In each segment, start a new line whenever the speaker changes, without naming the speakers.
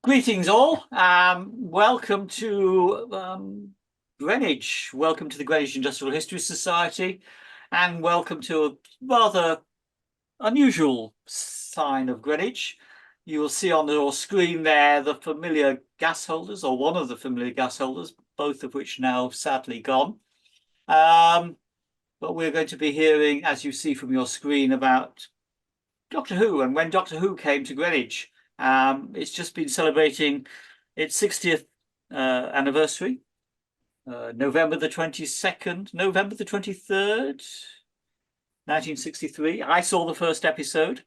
Greetings all. Welcome to Greenwich. Welcome to the Greenwich Industrial History Society, and welcome to a rather unusual sign of Greenwich. You will see on your screen there the familiar gas holders, or one of the familiar gas holders, both of which now sadly gone. But we're going to be hearing, as you see from your screen, about Doctor Who and when Doctor Who came to Greenwich. It's just been celebrating its 60th anniversary, November the 22nd, November the 23rd, 1963. I saw the first episode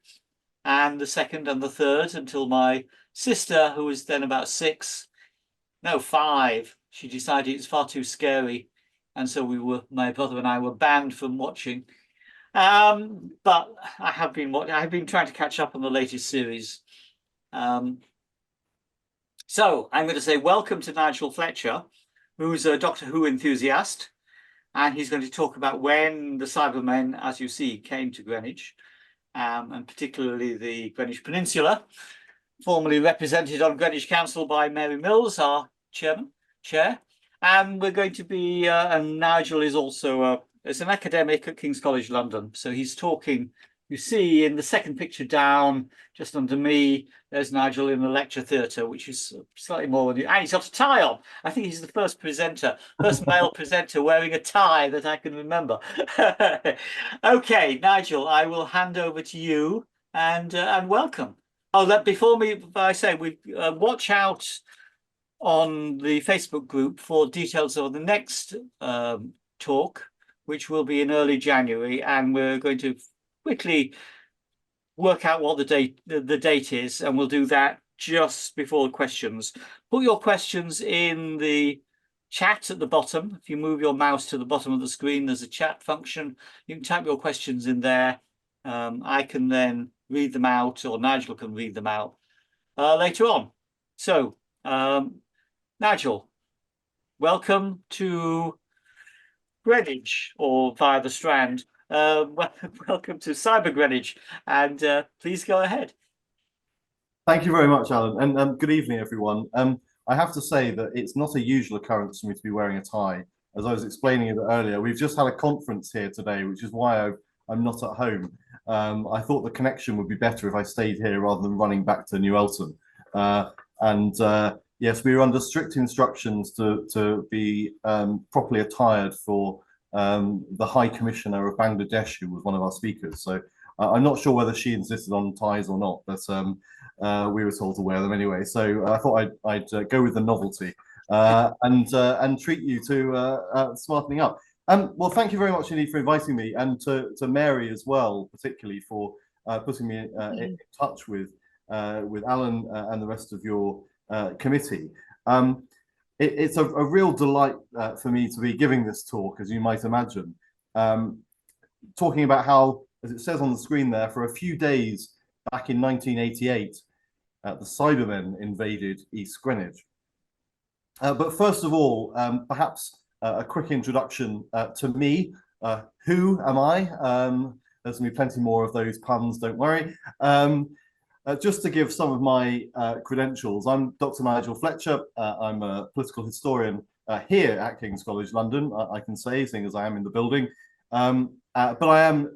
and the second and the third until my sister, who was then about 5, she decided it's far too scary. And so my brother and I were banned from watching. But I have been trying to catch up on the latest series. So I'm going to say welcome to Nigel Fletcher, who's a Doctor Who enthusiast, and he's going to talk about when the Cybermen, as you see, came to Greenwich, and particularly the Greenwich Peninsula, formerly represented on Greenwich Council by Mary Mills, our chair. And we're going to be, and Nigel is also is an academic at King's College London, so he's talking. You see in the second picture down, just under me, there's Nigel in the lecture theatre, which is slightly more than and he's got a tie on. I think he's the first male presenter wearing a tie that I can remember. Okay, Nigel, I will hand over to you and welcome. Oh, before I say, watch out on the Facebook group for details of the next talk, which will be in early January, and we're going to quickly work out what the date is, and we'll do that just before questions. Put your questions in the chat at the bottom. If you move your mouse to the bottom of the screen, there's a chat function. You can type your questions in there. I can then read them out, or Nigel can read them out later on. So, Nigel, welcome to Greenwich, or via the Strand. Welcome to Cyber Greenwich, and please go ahead.
Thank you very much, Alan, and good evening, everyone. I have to say that it's not a usual occurrence for me to be wearing a tie. As I was explaining a bit earlier, we've just had a conference here today, which is why I'm not at home. I thought the connection would be better if I stayed here rather than running back to New Elton. Yes, we were under strict instructions to be properly attired for the High Commissioner of Bangladesh, who was one of our speakers. So I'm not sure whether she insisted on ties or not, but we were told to wear them anyway. So I thought I'd go with the novelty and treat you to smartening up. Well, thank you very much indeed for inviting me, and to Mary as well, particularly for putting me in touch with Alan and the rest of your committee. It's a real delight for me to be giving this talk, as you might imagine, talking about how, as it says on the screen there, for a few days back in 1988, the Cybermen invaded East Greenwich. But first of all, perhaps a quick introduction to me. Who am I? There's going to be plenty more of those puns, don't worry. Just to give some of my credentials, I'm Dr. Nigel Fletcher. I'm a political historian here at King's College London, I can say, seeing as I am in the building. But I am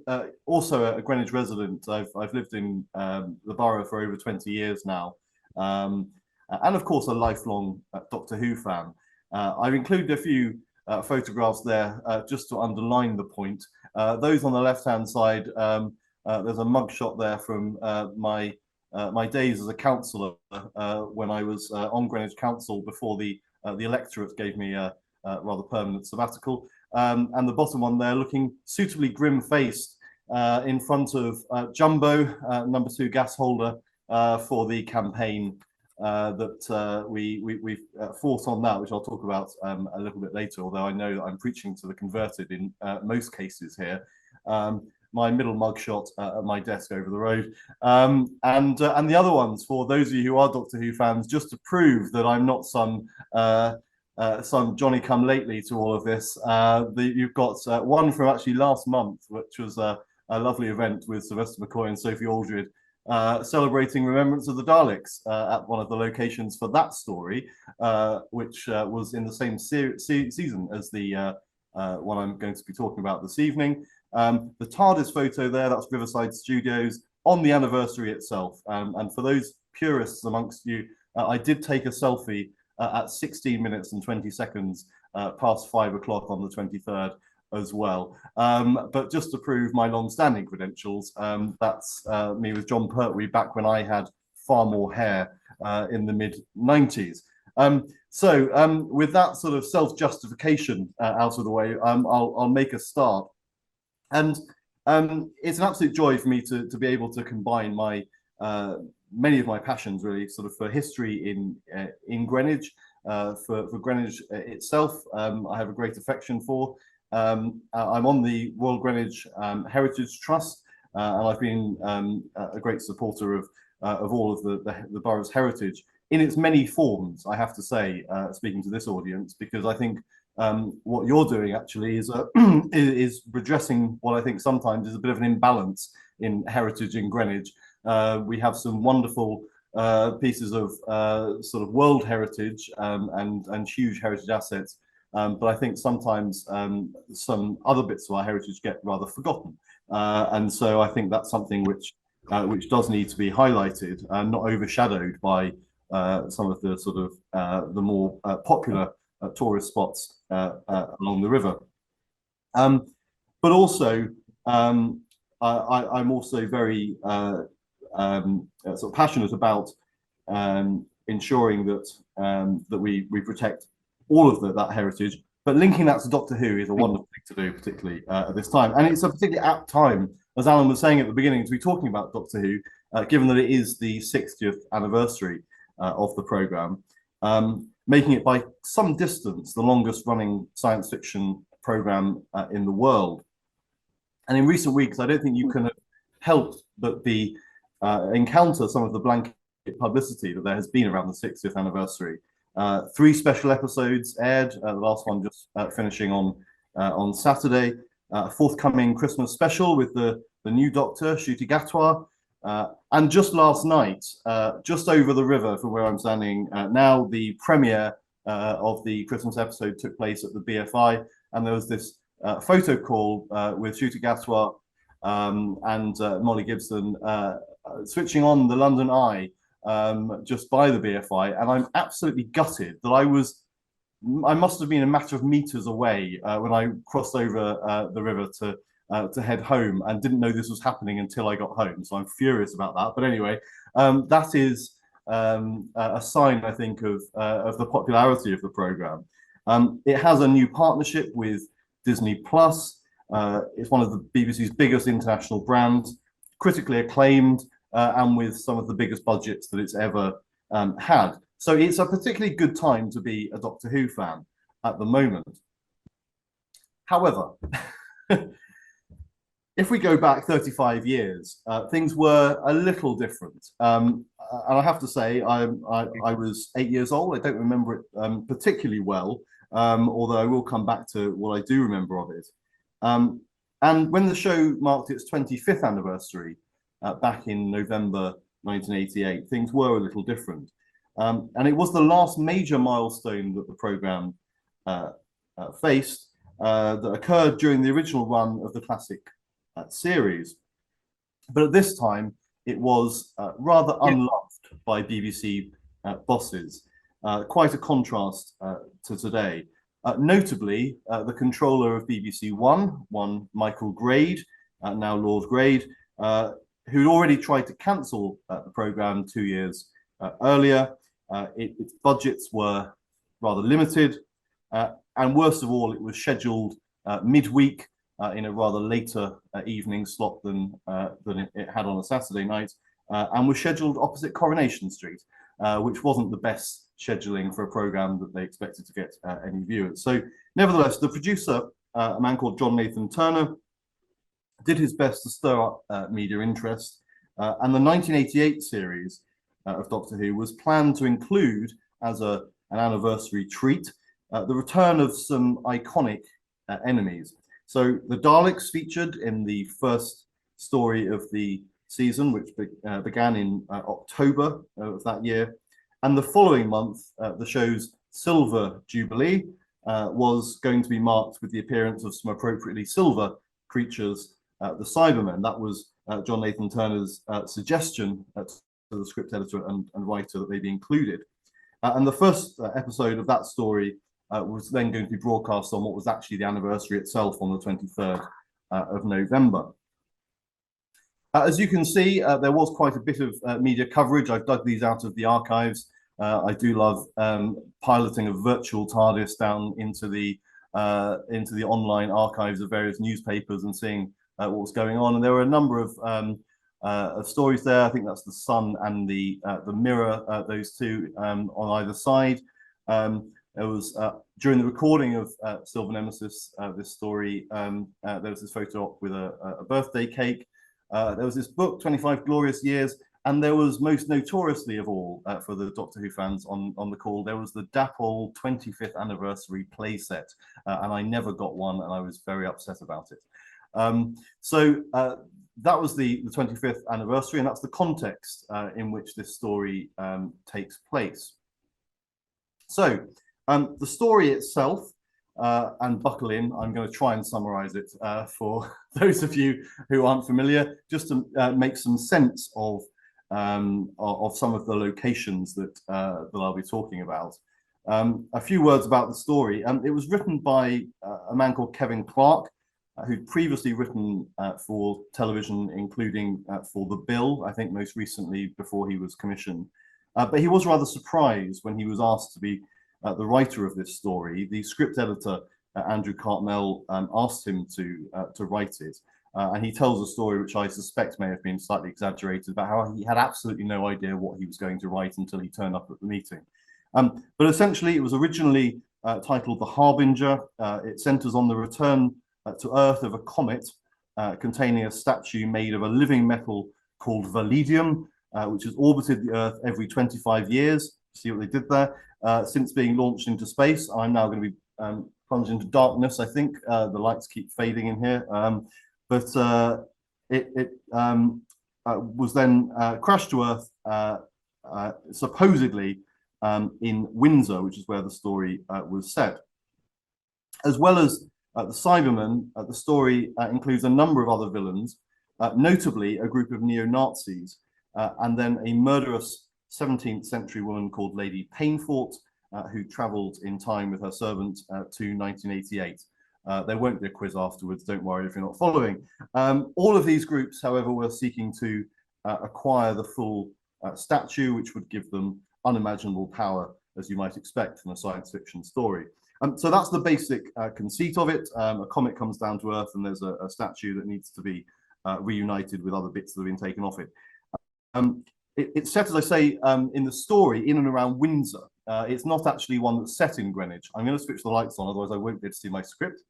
also a Greenwich resident. I've lived in the borough for over 20 years now. And of course, a lifelong Doctor Who fan. I've included a few photographs there just to underline the point. Those on the left-hand side, there's a mugshot there from my days as a councillor when I was on Greenwich Council before the electorate gave me a rather permanent sabbatical. And the bottom one there, looking suitably grim-faced in front of Jumbo, number 2 gas holder for the campaign that we fought on that, which I'll talk about a little bit later, although I know that I'm preaching to the converted in most cases here. My middle mugshot at my desk over the road, and the other ones for those of you who are Doctor Who fans, just to prove that I'm not some Johnny come lately to all of this. You've got one from actually last month, which was a lovely event with Silvester McCoy and Sophie Aldred celebrating Remembrance of the Daleks at one of the locations for that story, which was in the same season as the one I'm going to be talking about this evening. The TARDIS photo there, that's Riverside Studios on the anniversary itself. And for those purists amongst you, I did take a selfie at 16 minutes and 20 seconds past 5 o'clock on the 23rd as well. But just to prove my long-standing credentials, that's me with John Pertwee back when I had far more hair in the mid-90s. With that sort of self-justification out of the way, I'll make a start. And it's an absolute joy for me to be able to combine my many of my passions, really, sort of for history in Greenwich, for Greenwich itself. I have a great affection for. I'm on the Royal Greenwich Heritage Trust, and I've been a great supporter of all of the borough's heritage in its many forms, I have to say, speaking to this audience, because I think what you're doing actually is is redressing what I think sometimes is a bit of an imbalance in heritage in Greenwich. We have some wonderful pieces of sort of world heritage and huge heritage assets, but I think sometimes some other bits of our heritage get rather forgotten, and so I think that's something which does need to be highlighted and not overshadowed by some of the sort of the more popular tourist spots along the river. But also, I'm also very sort of passionate about ensuring that that we protect all of that heritage. But linking that to Doctor Who is a wonderful thing to do, particularly at this time, and it's a particularly apt time, as Alan was saying at the beginning, to be talking about Doctor Who, given that it is the 60th anniversary of the programme, making it by some distance the longest running science fiction programme in the world. And in recent weeks, I don't think you can have helped but be encounter some of the blanket publicity that there has been around the 60th anniversary. 3 special episodes aired, the last one just finishing on Saturday. Forthcoming Christmas special with the new Doctor, Ncuti Gatwa. And just last night, just over the river from where I'm standing now, the premiere of the Christmas episode took place at the BFI, and there was this photo call with Ncuti Gatwa and Molly Gibson switching on the London Eye just by the BFI, and I'm absolutely gutted that I must have been a matter of meters away when I crossed over the river to head home, and didn't know this was happening until I got home. So I'm furious about that. But anyway, that is a sign, I think, of the popularity of the programme. It has a new partnership with Disney Plus. It's one of the BBC's biggest international brands, critically acclaimed, and with some of the biggest budgets that it's ever had. So it's a particularly good time to be a Doctor Who fan at the moment. However, if we go back 35 years, things were a little different. And I have to say, I was 8 years old. I don't remember it particularly well, although I will come back to what I do remember of it. And when the show marked its 25th anniversary back in November 1988, things were a little different. And it was the last major milestone that the programme faced that occurred during the original run of the classic series. But at this time, it was rather unloved by BBC bosses, quite a contrast to today. Notably, the controller of BBC One, Michael Grade, now Lord Grade, who'd already tried to cancel the programme 2 years earlier. Its budgets were rather limited, and worst of all, it was scheduled midweek in a rather later evening slot than it had on a Saturday night, and was scheduled opposite Coronation Street, which wasn't the best scheduling for a programme that they expected to get any viewers. So nevertheless, the producer, a man called John Nathan Turner, did his best to stir up media interest, and the 1988 series of Doctor Who was planned to include, as an anniversary treat, the return of some iconic enemies. So the Daleks featured in the first story of the season, which began in October of that year. And the following month, the show's Silver Jubilee was going to be marked with the appearance of some appropriately silver creatures, the Cybermen. That was John Nathan Turner's suggestion to the script editor and writer that they be included. And the first episode of that story was then going to be broadcast on what was actually the anniversary itself on the 23rd of November. As you can see, there was quite a bit of media coverage. I've dug these out of the archives. I do love piloting a virtual TARDIS down into the online archives of various newspapers and seeing what was going on. And there were a number of stories there. I think that's the Sun and the Mirror, those two on either side. There was during the recording of Silver Nemesis, this story. There was this photo op with a birthday cake. There was this book, 25 Glorious Years, and there was, most notoriously of all, for the Doctor Who fans on the call, there was the Dapple 25th anniversary playset, and I never got one, and I was very upset about it. So that was the 25th anniversary, and that's the context in which this story takes place. So the story itself, and buckle in, I'm going to try and summarize it for those of you who aren't familiar, just to make some sense of some of the locations that I'll be talking about. A few words about the story. It was written by a man called Kevin Clarke, who'd previously written for television, including for The Bill, I think most recently before he was commissioned. But he was rather surprised when he was asked to be the writer of this story. The script editor, Andrew Cartmel, asked him to write it. And he tells a story which I suspect may have been slightly exaggerated about how he had absolutely no idea what he was going to write until he turned up at the meeting. But essentially, it was originally titled The Harbinger. It centers on the return to Earth of a comet containing a statue made of a living metal called Validium, which has orbited the Earth every 25 years. See what they did there? Since being launched into space. I'm now going to be plunged into darkness, I think. The lights keep fading in here. But it was then crashed to Earth, supposedly in Windsor, which is where the story was set. As well as the Cybermen, the story includes a number of other villains, notably a group of neo-Nazis, and then a murderous 17th century woman called Lady Painfort, who travelled in time with her servant to 1988. There won't be a quiz afterwards, don't worry if you're not following. All of these groups, however, were seeking to acquire the full statue, which would give them unimaginable power, as you might expect from a science fiction story. So that's the basic conceit of it. A comet comes down to Earth and there's a statue that needs to be reunited with other bits that have been taken off it. It's set, as I say, in the story, in and around Windsor. It's not actually one that's set in Greenwich. I'm going to switch the lights on, otherwise I won't be able to see my script.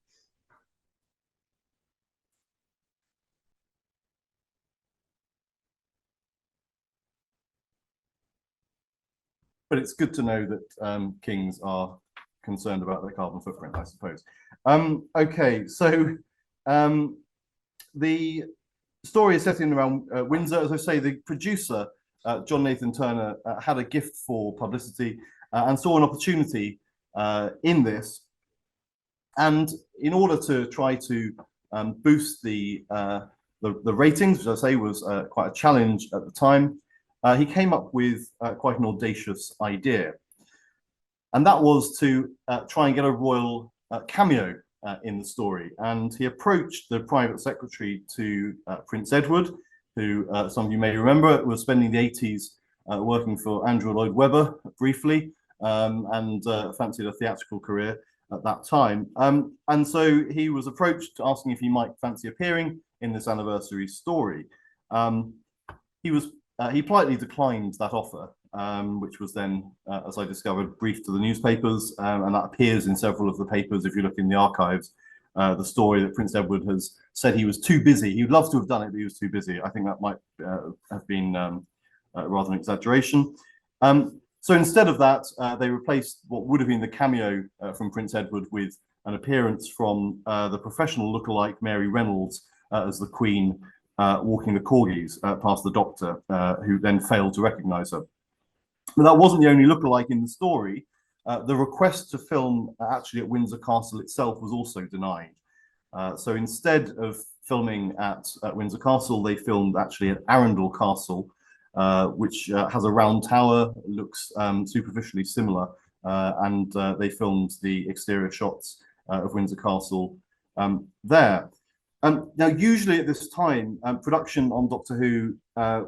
But it's good to know that kings are concerned about their carbon footprint, I suppose. Okay, so the story is set in around Windsor. As I say, the producer, John Nathan Turner, had a gift for publicity and saw an opportunity in this. And in order to try to boost the ratings, which I say was quite a challenge at the time, he came up with quite an audacious idea. And that was to try and get a royal cameo in the story. And he approached the private secretary to Prince Edward, who some of you may remember was spending the 80s working for Andrew Lloyd Webber briefly, and fancied a theatrical career at that time. And so he was approached asking if he might fancy appearing in this anniversary story. He politely declined that offer, which was then, as I discovered, briefed to the newspapers, and that appears in several of the papers if you look in the archives. The story that Prince Edward has said he was too busy. He would love to have done it, but he was too busy. I think that might have been rather an exaggeration. So instead of that, they replaced what would have been the cameo from Prince Edward with an appearance from the professional lookalike Mary Reynolds as the Queen walking the corgis past the Doctor, who then failed to recognise her. But that wasn't the only lookalike in the story. The request to film actually at Windsor Castle itself was also denied. So instead of filming at Windsor Castle, they filmed actually at Arundel Castle, which has a round tower, looks superficially similar, and they filmed the exterior shots of Windsor Castle there. Now, usually at this time, production on Doctor Who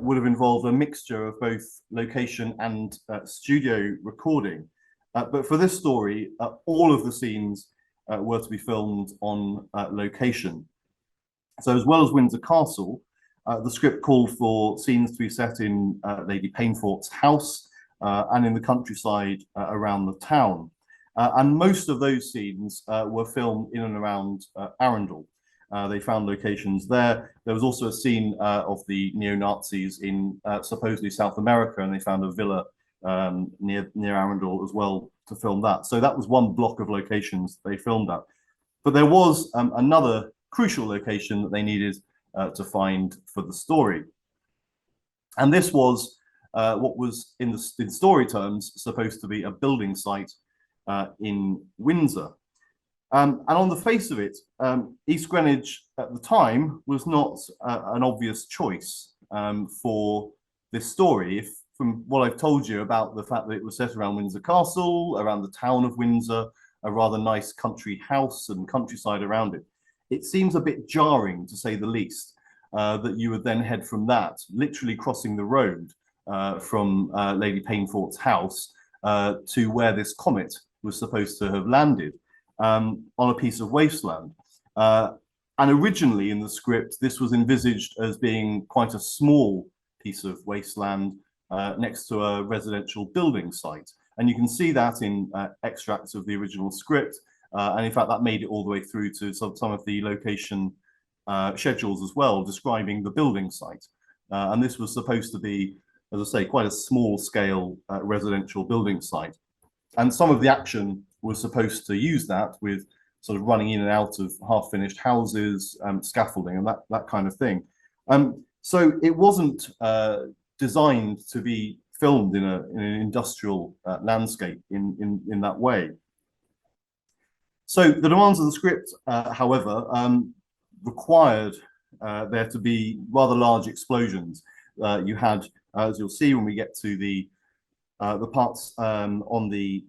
would have involved a mixture of both location and studio recording. But for this story, all of the scenes were to be filmed on location. So as well as Windsor Castle, the script called for scenes to be set in Lady Painfort's house and in the countryside around the town. And most of those scenes were filmed in and around Arundel. They found locations there. There was also a scene of the neo-Nazis in supposedly South America, and they found a villa near Arundel as well to film that. So that was one block of locations they filmed at. But there was another crucial location that they needed to find for the story. And this was what was in story terms supposed to be a building site in Windsor. And on the face of it, East Greenwich at the time was not an obvious choice for this story. If from what I've told you about the fact that it was set around Windsor Castle, around the town of Windsor, a rather nice country house and countryside around it, it seems a bit jarring, to say the least, that you would then head from that, literally crossing the road from Lady Painfort's house to where this comet was supposed to have landed. On a piece of wasteland. And originally in the script, this was envisaged as being quite a small piece of wasteland next to a residential building site. And you can see that in extracts of the original script. And in fact, that made it all the way through to some of the location schedules as well, describing the building site. And this was supposed to be, as I say, quite a small scale residential building site. And some of the action was supposed to use that with sort of running in and out of half-finished houses, scaffolding, and that kind of thing. So it wasn't designed to be filmed in an industrial landscape in that way. So the demands of the script, however, required there to be rather large explosions. You had, as you'll see when we get to the parts on the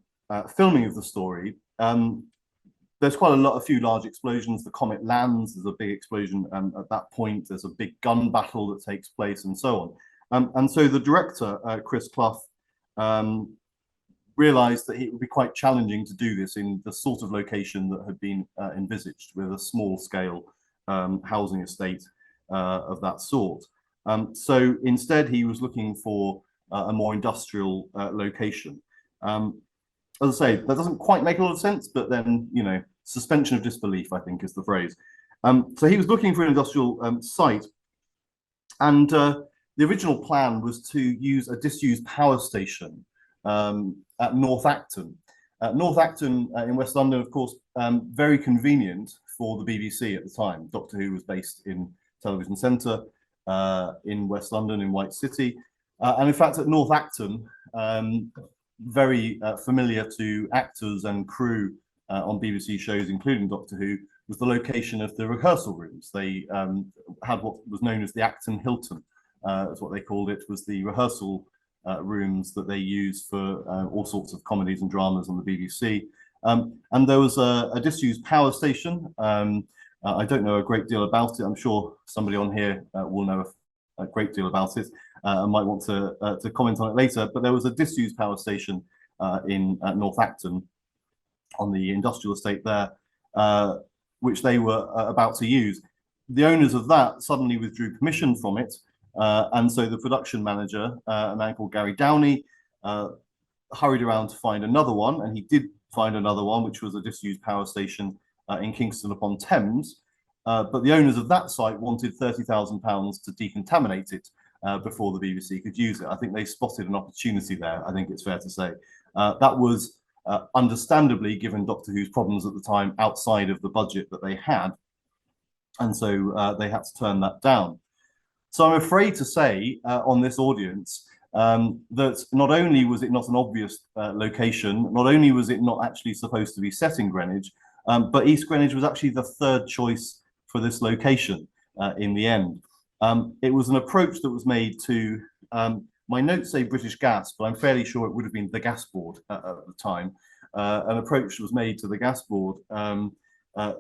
filming of the story, there's quite a few large explosions. The comet lands, there's a big explosion at that point, there's a big gun battle that takes place and so on. And so the director, Chris Clough, realized that it would be quite challenging to do this in the sort of location that had been envisaged with a small scale housing estate of that sort. So instead he was looking for a more industrial location. As I say, that doesn't quite make a lot of sense, but then, you know, suspension of disbelief, I think, is the phrase. So he was looking for an industrial site, and the original plan was to use a disused power station at North Acton. North Acton in West London, of course, very convenient for the BBC at the time. Doctor Who was based in Television Centre in West London, in White City. And in fact, at North Acton, very familiar to actors and crew on BBC shows, including Doctor Who, was the location of the rehearsal rooms. They had what was known as the Acton Hilton, that's what they called it, was the rehearsal rooms that they used for all sorts of comedies and dramas on the BBC. And there was a disused power station. I don't know a great deal about it. I'm sure somebody on here will know a great deal about it. I might want to comment on it later, but there was a disused power station in North Acton on the industrial estate there, which they were about to use. The owners of that suddenly withdrew permission from it, and so the production manager, a man called Gary Downey, hurried around to find another one, and he did find another one, which was a disused power station in Kingston upon Thames. But the owners of that site wanted £30,000 to decontaminate it before the BBC could use it. I think they spotted an opportunity there, I think it's fair to say. That was understandably, given Doctor Who's problems at the time, outside of the budget that they had. And so they had to turn that down. So I'm afraid to say on this audience that not only was it not an obvious location, not only was it not actually supposed to be set in Greenwich, but East Greenwich was actually the third choice for this location in the end. It was an approach that was made to, my notes say British Gas, but I'm fairly sure it would have been the Gas Board at the time. An approach was made to the Gas Board,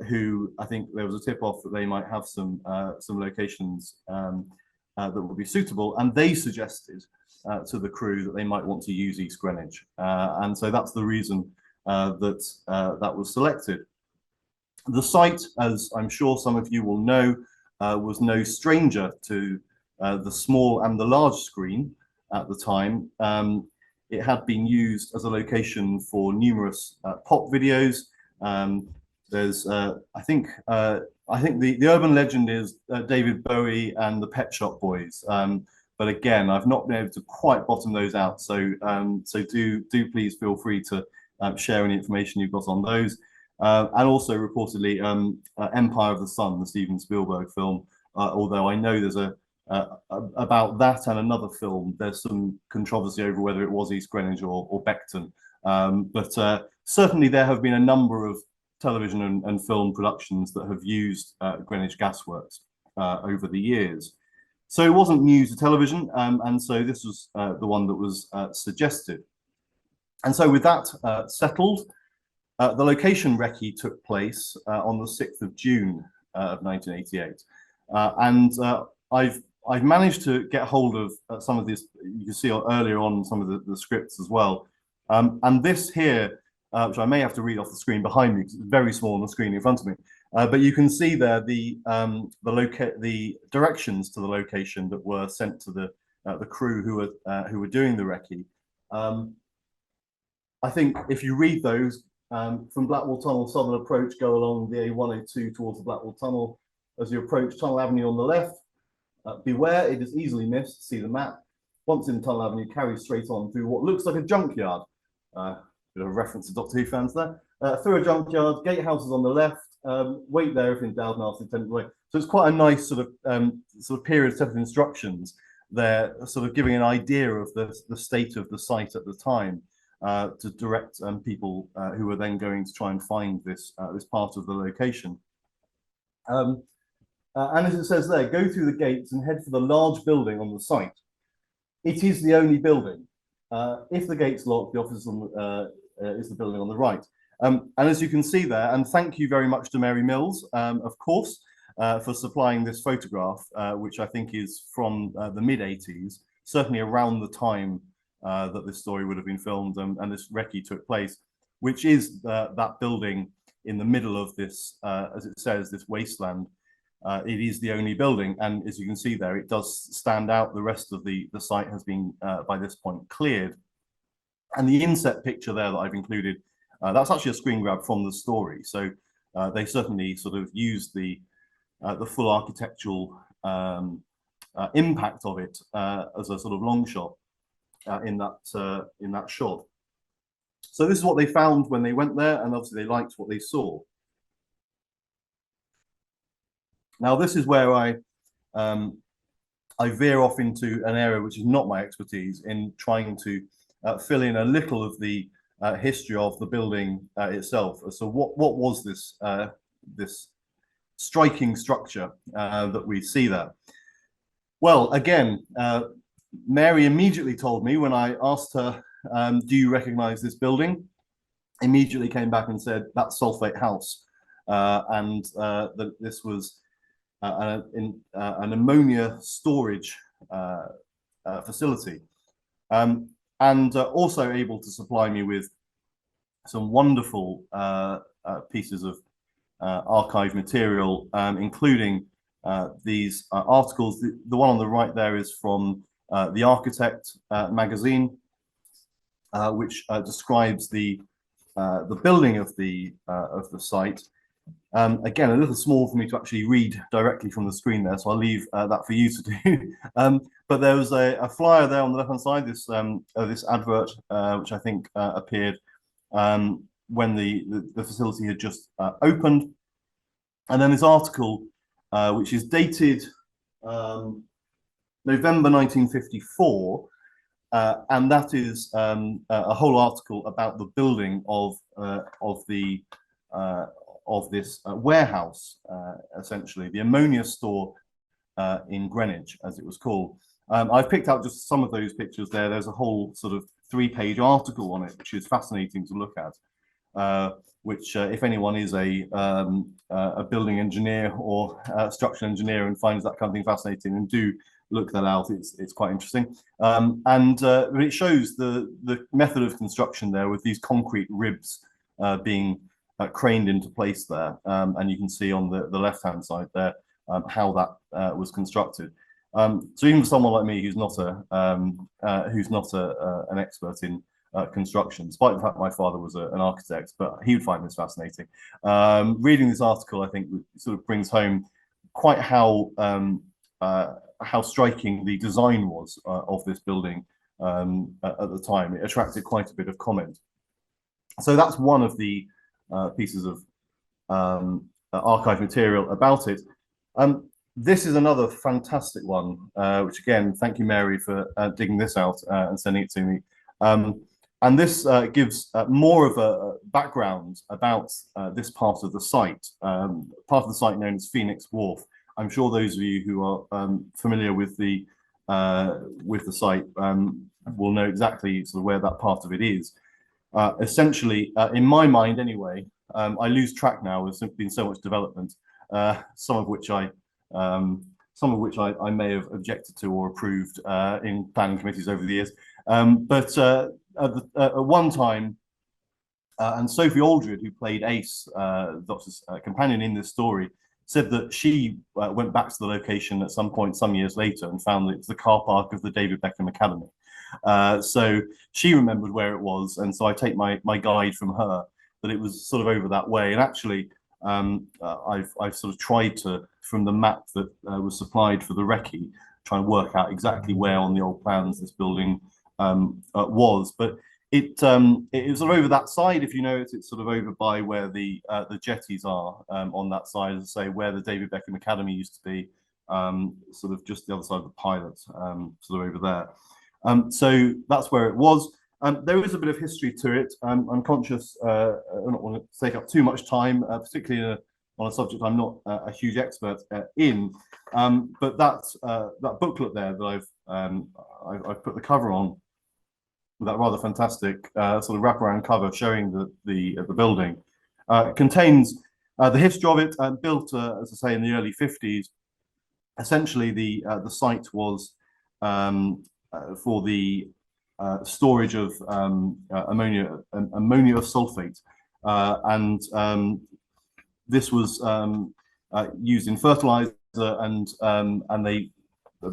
who I think there was a tip-off that they might have some locations that would be suitable, and they suggested to the crew that they might want to use East Greenwich, and so that's the reason that that was selected. The site, as I'm sure some of you will know, was no stranger to the small and the large screen at the time. It had been used as a location for numerous pop videos. There's, I think the urban legend is David Bowie and the Pet Shop Boys. But again, I've not been able to quite bottom those out. So, so do please feel free to share any information you've got on those. And also reportedly Empire of the Sun, the Steven Spielberg film. Although I know there's about that and another film, there's some controversy over whether it was East Greenwich or Beckton. But certainly there have been a number of television and film productions that have used Greenwich Gasworks over the years. So it wasn't new to television, and so this was the one that was suggested. And so with that settled, the location recce took place on the 6th of June of 1988. And I've managed to get hold of some of this. You can see earlier on some of the scripts as well. And this here, which I may have to read off the screen behind me because it's very small on the screen in front of me. But you can see there the directions to the location that were sent to the crew who were doing the recce. I think if you read those from Blackwall Tunnel Southern approach, go along the A102 towards the Blackwall Tunnel. As you approach Tunnel Avenue on the left, beware, it is easily missed. See the map. Once in Tunnel Avenue, carry straight on through what looks like a junkyard. Bit of a reference to Doctor Who fans there. Through a junkyard, gatehouses on the left. Wait there if in doubt and ask the attendant way. So it's quite a nice sort of period set of instructions there, sort of giving an idea of the state of the site at the time to direct people who were then going to try and find this this part of the location. And as it says there, go through the gates and head for the large building on the site. It is the only building. If the gate's locked, the office is the building on the right. And as you can see there, and thank you very much to Mary Mills, of course, for supplying this photograph, which I think is from the mid-80s, certainly around the time that this story would have been filmed and this recce took place, which is that building in the middle of this, as it says, this wasteland. It is the only building, and as you can see there, it does stand out. The rest of the site has been, by this point, cleared. And the inset picture there that I've included, that's actually a screen grab from the story. So they certainly sort of used the full architectural impact of it as a sort of long shot in that shot. So this is what they found when they went there, and obviously they liked what they saw. Now this is where I veer off into an area which is not my expertise in trying to fill in a little of the history of the building itself. So what was this this striking structure that we see there? Well, again, Mary immediately told me when I asked her, do you recognize this building? Immediately came back and said, that's Sulphate House. And that this was an ammonia storage facility. And also able to supply me with some wonderful pieces of archive material, including these articles. The one on the right there is from The Architect magazine, which describes the building of the site. Again, a little small for me to actually read directly from the screen there, so I'll leave that for you to do. But there was a flyer there on the left-hand side, this advert, which I think appeared when the facility had just opened. And then this article, which is dated November 1954, and that is a whole article about the building of this warehouse, essentially the ammonia store in Greenwich, as it was called. I've picked out just some of those pictures there. There's a whole sort of 3-page article on it, which is fascinating to look at. Which, if anyone is a building engineer or structural engineer and finds that kind of thing fascinating, and do look that out, it's quite interesting. And it shows the method of construction there with these concrete ribs being craned into place there, and you can see on the left-hand side there how that was constructed. So even for someone like me who's not an expert in construction, despite the fact my father was an architect, but he would find this fascinating. Reading this article, I think, sort of brings home quite how striking the design was of this building at the time. It attracted quite a bit of comment. So that's one of the pieces of archive material about it. This is another fantastic one, which again, thank you, Mary, for digging this out and sending it to me. And this gives more of a background about this part of the site, known as Phoenix Wharf. I'm sure those of you who are familiar with the site will know exactly sort of where that part of it is. Essentially, in my mind anyway, I lose track now. There's been so much development, some of which I may have objected to or approved in planning committees over the years. But at one time, and Sophie Aldred, who played Ace, the Doctor's companion in this story, said that she went back to the location at some point some years later and found that it's the car park of the David Beckham Academy. So she remembered where it was, and so I take my guide from her that it was sort of over that way. And actually, I've sort of tried to, from the map that was supplied for the recce, try and work out exactly where on the old plans this building was. But it was sort of over that side. If you know it, it's sort of over by where the jetties are on that side, as I say, where the David Beckham Academy used to be, sort of just the other side of the pilot, sort of over there. So that's where it was. There is a bit of history to it. I'm conscious I don't want to take up too much time, particularly on a subject I'm not a huge expert in. But that booklet there that I've put the cover on, with that rather fantastic sort of wraparound cover showing the building, contains the history of it. Built, as I say, in the early 50s. Essentially, the site was for the storage of ammonia sulfate, and this was used in fertilizer, and they,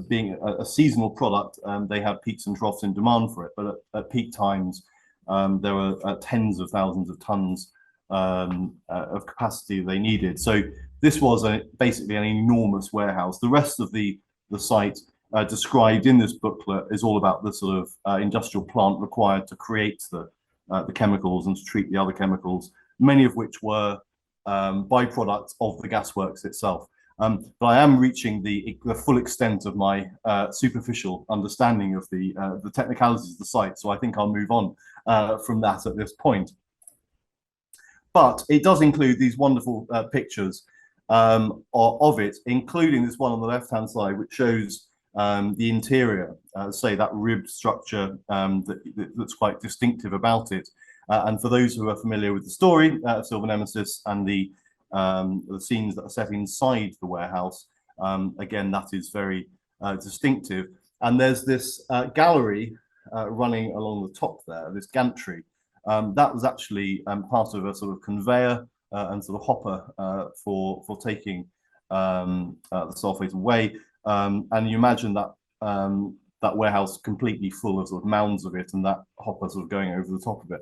being a seasonal product, they had peaks and troughs in demand for it. But at peak times, there were tens of thousands of tons of capacity they needed. So this was basically an enormous warehouse. The rest of the site described in this booklet is all about the sort of industrial plant required to create the chemicals and to treat the other chemicals, many of which were byproducts of the gasworks itself. But I am reaching the full extent of my superficial understanding of the technicalities of the site, so I think I'll move on from that at this point. But it does include these wonderful pictures of it, including this one on the left-hand side, which shows the interior, say that ribbed structure that's quite distinctive about it. And for those who are familiar with the story of Silver Nemesis and the scenes that are set inside the warehouse, again, that is very distinctive. And there's this gallery running along the top there, this gantry. That was actually part of a sort of conveyor and sort of hopper for taking the sulfate away. And you imagine that that warehouse completely full of sort of mounds of it, and that hopper sort of going over the top of it.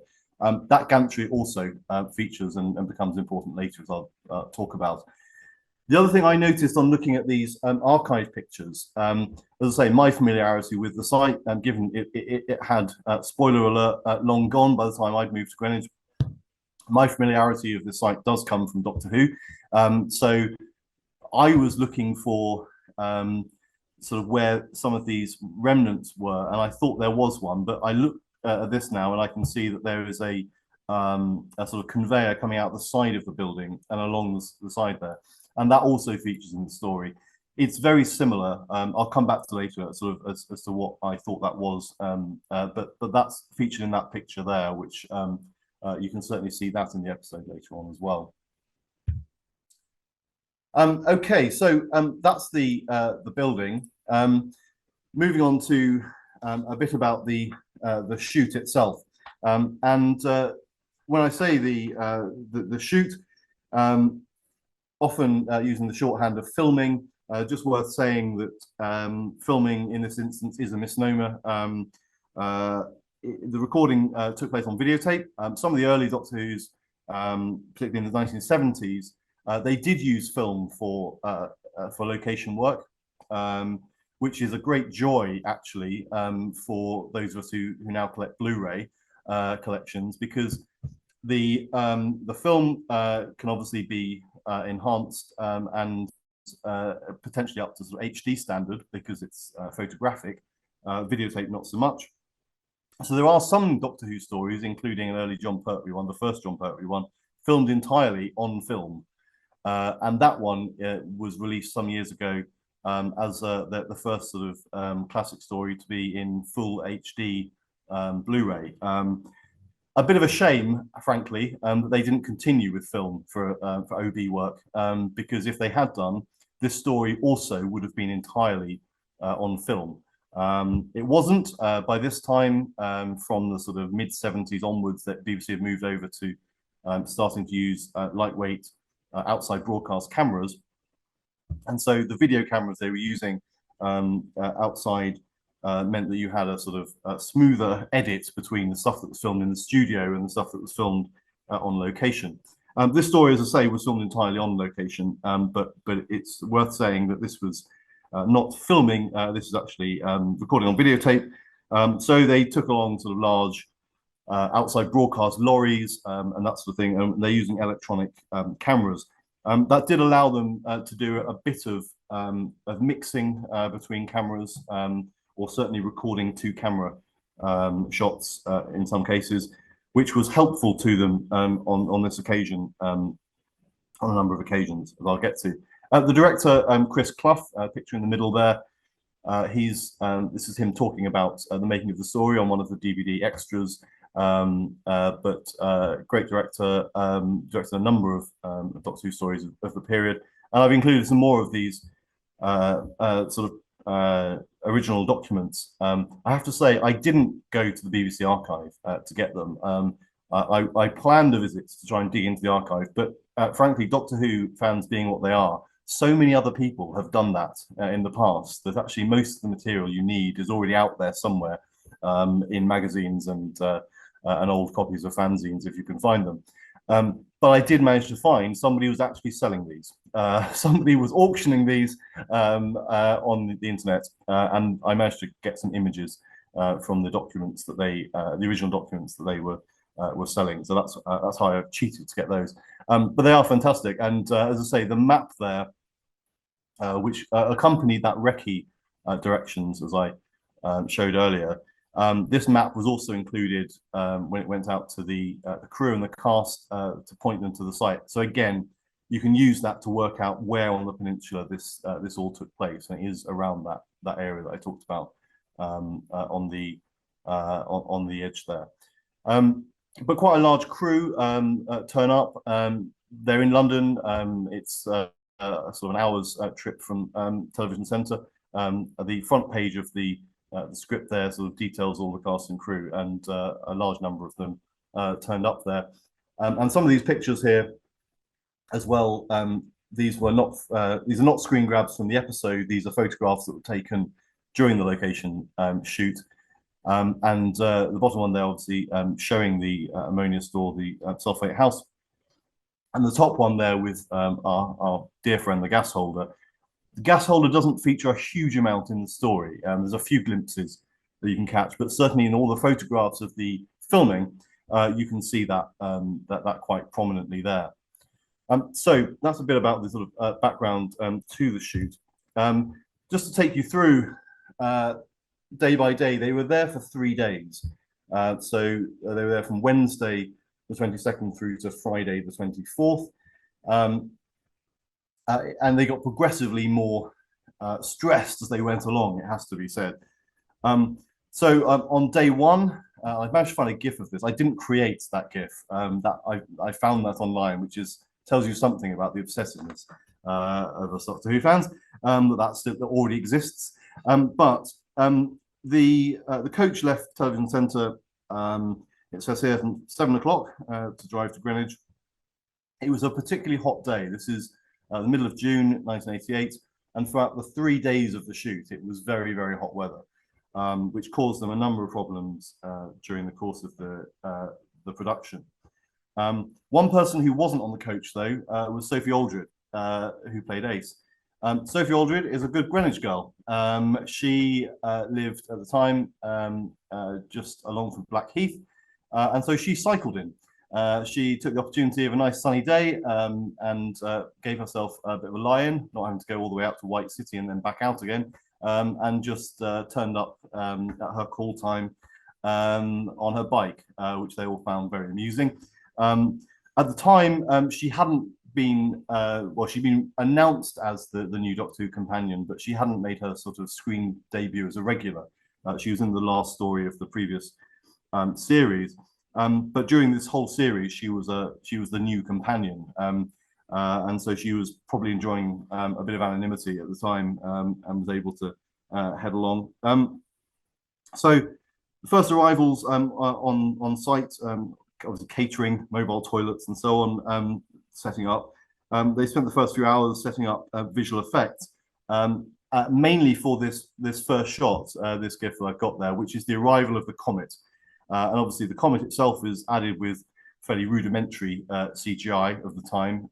That gantry also features and becomes important later, as I'll talk about. The other thing I noticed on looking at these archive pictures, as I say, my familiarity with the site, given it had, spoiler alert, long gone by the time I'd moved to Greenwich, my familiarity of the site does come from Doctor Who. So I was looking for sort of where some of these remnants were, and I thought there was one, but I look at this now and I can see that there is a sort of conveyor coming out the side of the building and along the side there, and that also features in the story. It's very similar. I'll come back to later, sort of as to what I thought that was, but that's featured in that picture there, which you can certainly see that in the episode later on as well. Okay, so that's the building. Moving on to a bit about the shoot itself, and when I say the shoot, often using the shorthand of filming, just worth saying that filming in this instance is a misnomer. The recording took place on videotape. Some of the early Doctor Who's, particularly in the 1970s, they did use film for location work, which is a great joy actually for those of us who now collect Blu-ray collections, because the film can obviously be enhanced and potentially up to sort of HD standard because it's photographic. Videotape not so much. So there are some Doctor Who stories, including an early Jon Pertwee one, the first Jon Pertwee one, filmed entirely on film. And that one was released some years ago as the first sort of classic story to be in full HD Blu-ray. A bit of a shame, frankly, that they didn't continue with film for OB work, because if they had done, this story also would have been entirely on film. It wasn't by this time, from the sort of mid-70s onwards, that BBC had moved over to starting to use lightweight outside broadcast cameras, and so the video cameras they were using outside meant that you had a sort of smoother edit between the stuff that was filmed in the studio and the stuff that was filmed on location. This story, as I say, was filmed entirely on location, but it's worth saying that this was not filming. This is actually recording on videotape. So they took along sort of large outside broadcast lorries and that sort of thing, and they're using electronic cameras. That did allow them to do a bit of mixing between cameras, or certainly recording two camera shots in some cases, which was helpful to them on this occasion, on a number of occasions, as I'll get to. The director, Chris Clough, picture in the middle there, this is him talking about the making of the story on one of the DVD extras. Great director, directed a number of Doctor Who stories of the period, and I've included some more of these sort of original documents. I have to say, I didn't go to the BBC archive to get them. I planned a visit to try and dig into the archive, but frankly, Doctor Who fans being what they are, so many other people have done that in the past that actually most of the material you need is already out there somewhere in magazines and old copies of fanzines if you can find them. But I did manage to find somebody was actually selling these. Somebody was auctioning these on the internet, and I managed to get some images from the documents that the original documents that they were selling. So that's how I cheated to get those. But they are fantastic, and as I say, the map there, which accompanied that recce directions, as I showed earlier. This map was also included when it went out to the crew and the cast to point them to the site. So again, you can use that to work out where on the peninsula this all took place, and it is around that area that I talked about on the edge there. But quite a large crew turn up. They're in London. It's sort of an hour's trip from Television Centre. The front page of the script there sort of details all the cast and crew, and a large number of them turned up there. And some of these pictures here as well, these are not screen grabs from the episode. These are photographs that were taken during the location shoot. And the bottom one there, obviously, showing the ammonia store, the sulfate house. And the top one there with our dear friend, the gas holder. The gas holder doesn't feature a huge amount in the story. There's a few glimpses that you can catch, but certainly in all the photographs of the filming, you can see that quite prominently there. So that's a bit about the sort of background to the shoot. just to take you through day by day, they were there for 3 days. So they were there from Wednesday the 22nd through to Friday the 24th. And they got progressively more stressed as they went along, it has to be said. So on day one, I managed to find a GIF of this. I didn't create that GIF. That I found that online, which tells you something about the obsessiveness of us Doctor Who fans. That already exists. But the coach left Television Centre. It says here from 7 o'clock to drive to Greenwich. It was a particularly hot day. This is the middle of June 1988, and throughout the 3 days of the shoot, it was very, very hot weather, which caused them a number of problems during the course of the production. One person who wasn't on the coach, though, was Sophie Aldred, who played Ace. Sophie Aldred is a good Greenwich girl. She lived at the time just along from Blackheath, and so she cycled in. She took the opportunity of a nice sunny day and gave herself a bit of a lie-in, not having to go all the way out to White City and then back out again, and just turned up at her call time on her bike, which they all found very amusing. At the time, she hadn't been, she'd been announced as the new Doctor Who companion, but she hadn't made her sort of screen debut as a regular. She was in the last story of the previous series. But during this whole series, she was the new companion, and so she was probably enjoying a bit of anonymity at the time, and was able to head along. So the first arrivals on site, obviously catering, mobile toilets, and so on, setting up. They spent the first few hours setting up visual effects, mainly for this first shot, this GIF that I've got there, which is the arrival of the comet. And obviously the comet itself is added with fairly rudimentary CGI of the time,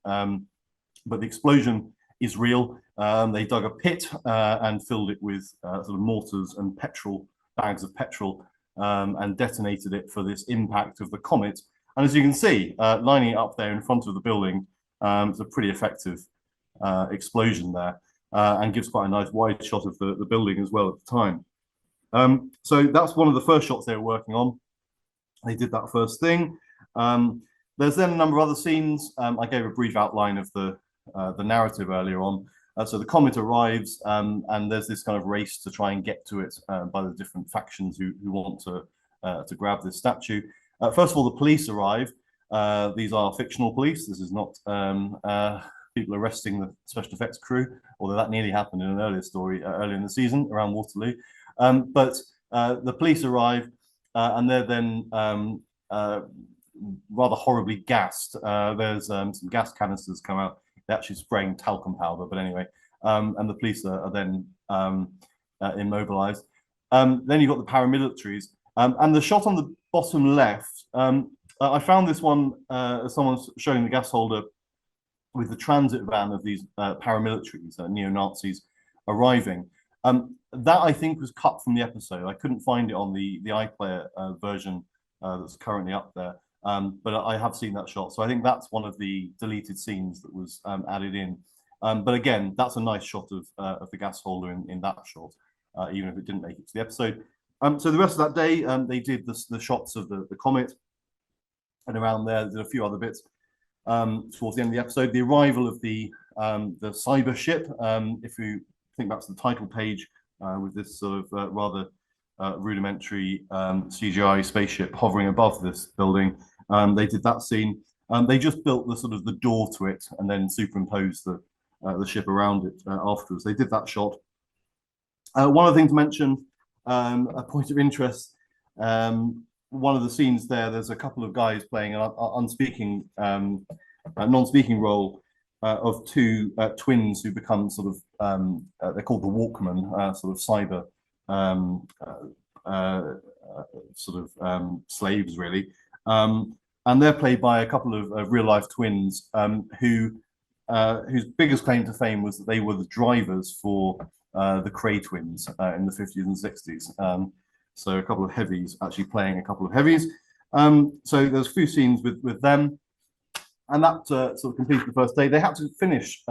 but the explosion is real. They dug a pit and filled it with sort of mortars and bags of petrol, and detonated it for this impact of the comet. And as you can see, lining it up there in front of the building, it's a pretty effective explosion there, and gives quite a nice wide shot of the building as well at the time. So that's one of the first shots they were working on. They did that first thing. There's then a number of other scenes. I gave a brief outline of the narrative earlier on. So the comet arrives, and there's this kind of race to try and get to it by the different factions who want to grab this statue. First of all, the police arrive. These are fictional police. This is not people arresting the special effects crew, although that nearly happened in an earlier story earlier in the season around Waterloo. But the police arrive, and they're then rather horribly gassed. There's some gas canisters come out. They're actually spraying talcum powder, but anyway, and the police are then immobilized. Then you've got the paramilitaries, and the shot on the bottom left. I found this one, someone's showing the gas holder with the transit van of these paramilitaries, neo-Nazis arriving. That I think was cut from the episode. I couldn't find it on the iPlayer version that's currently up there, but I have seen that shot. So I think that's one of the deleted scenes that was added in. But again, that's a nice shot of the gas holder in that shot, even if it didn't make it to the episode. So the rest of that day, they did the shots of the comet, and around there, did a few other bits. Towards the end of the episode, the arrival of the cyber ship. If you think back to the title page, with this sort of rather rudimentary CGI spaceship hovering above this building, they did that scene. They just built the sort of the door to it and then superimposed the ship around it afterwards. They did that shot. One other thing to mention, a point of interest. One of the scenes there's a couple of guys playing an non-speaking role of two twins who become sort of, they're called the Walkmen, sort of cyber slaves, really. And they're played by a couple of real-life twins whose biggest claim to fame was that they were the drivers for the Cray twins in the 50s and 60s. So a couple of heavies actually playing a couple of heavies. So there's a few scenes with them, and that sort of completed the first day. They had to finish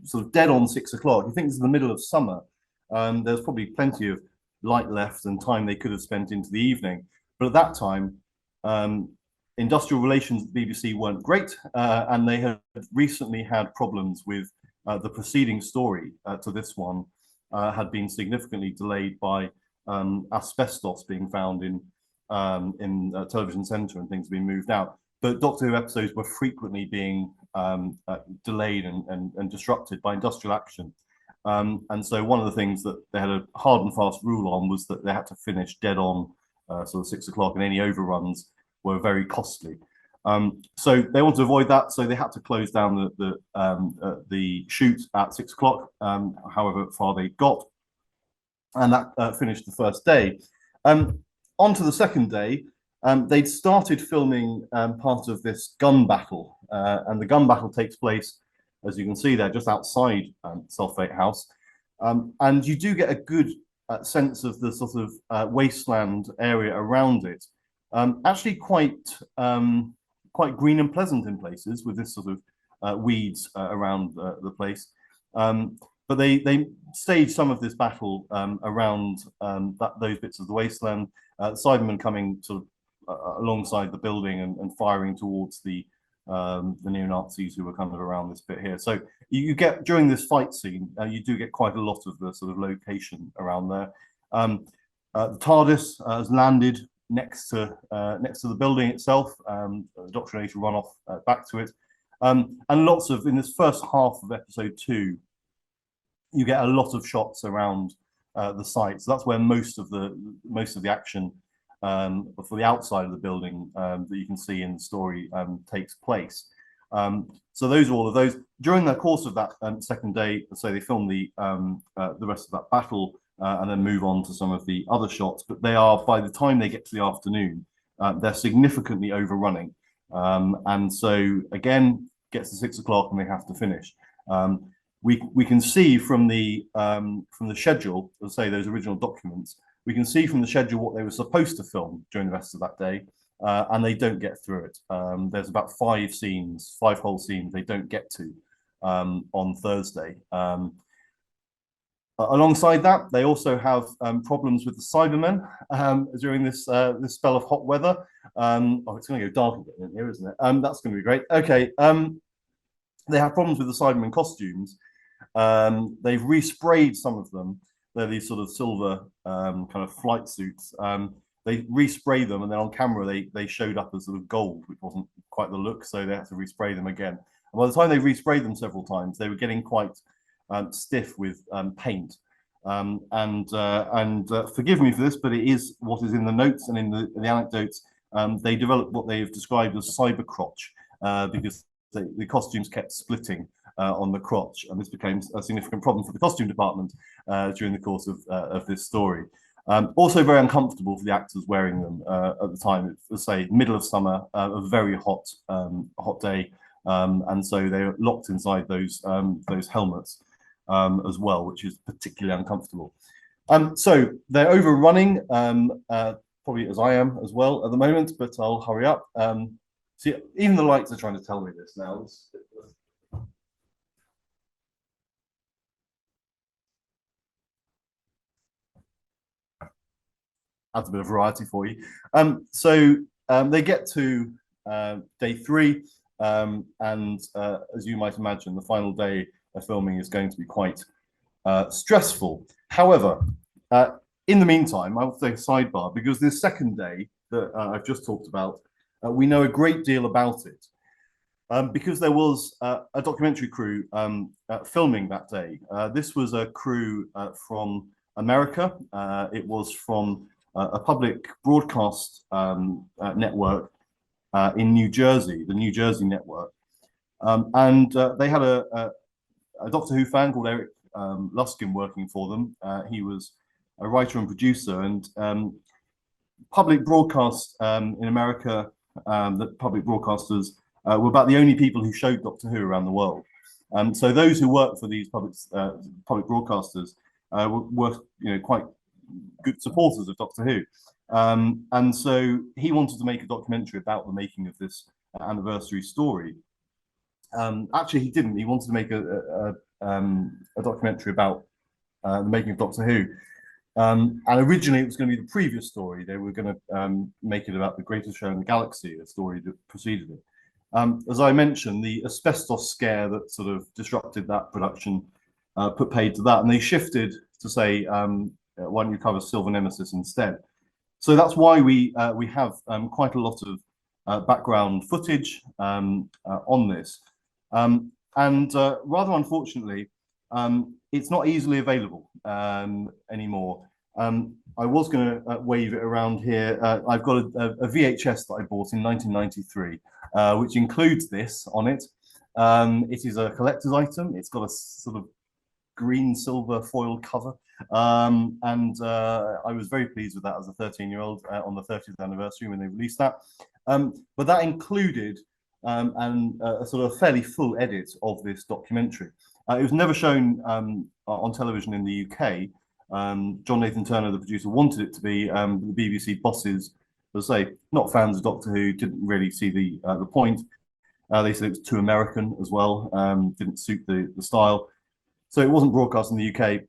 sort of dead on 6 o'clock. You think it's in the middle of summer. There's probably plenty of light left and time they could have spent into the evening. But at that time, industrial relations at the BBC weren't great, and they had recently had problems with the preceding story to this one had been significantly delayed by asbestos being found in television centre and things being moved out. But Doctor Who episodes were frequently being delayed and disrupted by industrial action. And so one of the things that they had a hard and fast rule on was that they had to finish dead on sort of 6 o'clock, and any overruns were very costly. So they wanted to avoid that, so they had to close down the shoot at 6 o'clock, however far they got, and that finished the first day. On to the second day, they'd started filming part of this gun battle, and the gun battle takes place, as you can see there, just outside Sulphate House, and you do get a good sense of the sort of wasteland area around it. Actually quite green and pleasant in places, with this sort of weeds around the place. But they staged some of this battle around those bits of the wasteland. Cybermen coming sort of alongside the building and firing towards the neo-Nazis who were kind of around this bit here. So you get, during this fight scene, you do get quite a lot of the sort of location around there. The TARDIS has landed next to the building itself. The Doctor needs to run off back to it, and lots of, in this first half of episode 2, you get a lot of shots around the site. So that's where most of the action for the outside of the building that you can see in the story takes place. So those are all of those. During the course of that second day, so they film the rest of that battle and then move on to some of the other shots. But they are, by the time they get to the afternoon, they're significantly overrunning. And so again, gets to 6 o'clock and they have to finish. We can see from the schedule, let's say those original documents, we can see from the schedule what they were supposed to film during the rest of that day, and they don't get through it. There's about 5 whole scenes they don't get to on Thursday. Alongside that, they also have problems with the Cybermen during this spell of hot weather. Oh, it's going to go dark again in here, isn't it? That's going to be great. Okay. They have problems with the Cybermen costumes. They've resprayed some of them. They're these sort of silver kind of flight suits. They respray them, and then on camera they showed up as sort of gold, which wasn't quite the look, so they had to respray them again. And by the time they resprayed them several times, they were getting quite stiff with paint. Forgive me for this, but it is what is in the notes and in the anecdotes. They developed what they've described as cyber crotch, because the costumes kept splitting on the crotch, and this became a significant problem for the costume department during the course of this story. Also very uncomfortable for the actors wearing them at the time. It's, let's say, middle of summer, a very hot day, and so they're locked inside those helmets as well, which is particularly uncomfortable. So they're overrunning, probably as I am as well at the moment, but I'll hurry up. See, even the lights are trying to tell me this now. Adds a bit of variety for you. So they get to day 3, and as you might imagine, the final day of filming is going to be quite stressful. However, in the meantime, I will take a sidebar, because this second day that I've just talked about, we know a great deal about it. Because there was a documentary crew filming that day. This was a crew from America. It was from a public broadcast network in New Jersey, the New Jersey network. And they had a Doctor Who fan called Eric Luskin working for them. He was a writer and producer, and public broadcast in America, the public broadcasters were about the only people who showed Doctor Who around the world. So those who worked for these public broadcasters were quite good supporters of Doctor Who. And so he wanted to make a documentary about the making of this anniversary story. Actually, he didn't. He wanted to make a documentary about the making of Doctor Who. And originally it was going to be the previous story. They were going to make it about the greatest show in the galaxy, a story that preceded it. As I mentioned, the asbestos scare that sort of disrupted that production put paid to that, and they shifted to say, why don't you cover Silver Nemesis instead? So that's why we have quite a lot of background footage on this. And rather unfortunately, it's not easily available anymore. I was going to wave it around here. I've got a VHS that I bought in 1993, which includes this on it. It is a collector's item. It's got a sort of green silver foil cover. I was very pleased with that as a 13-year-old on the 30th anniversary when they released that. But that included a sort of fairly full edit of this documentary. It was never shown on television in the UK. John Nathan Turner, the producer, wanted it to be. The BBC bosses, as I say, not fans of Doctor Who, didn't really see the point. They said it was too American as well, didn't suit the style. So it wasn't broadcast in the UK.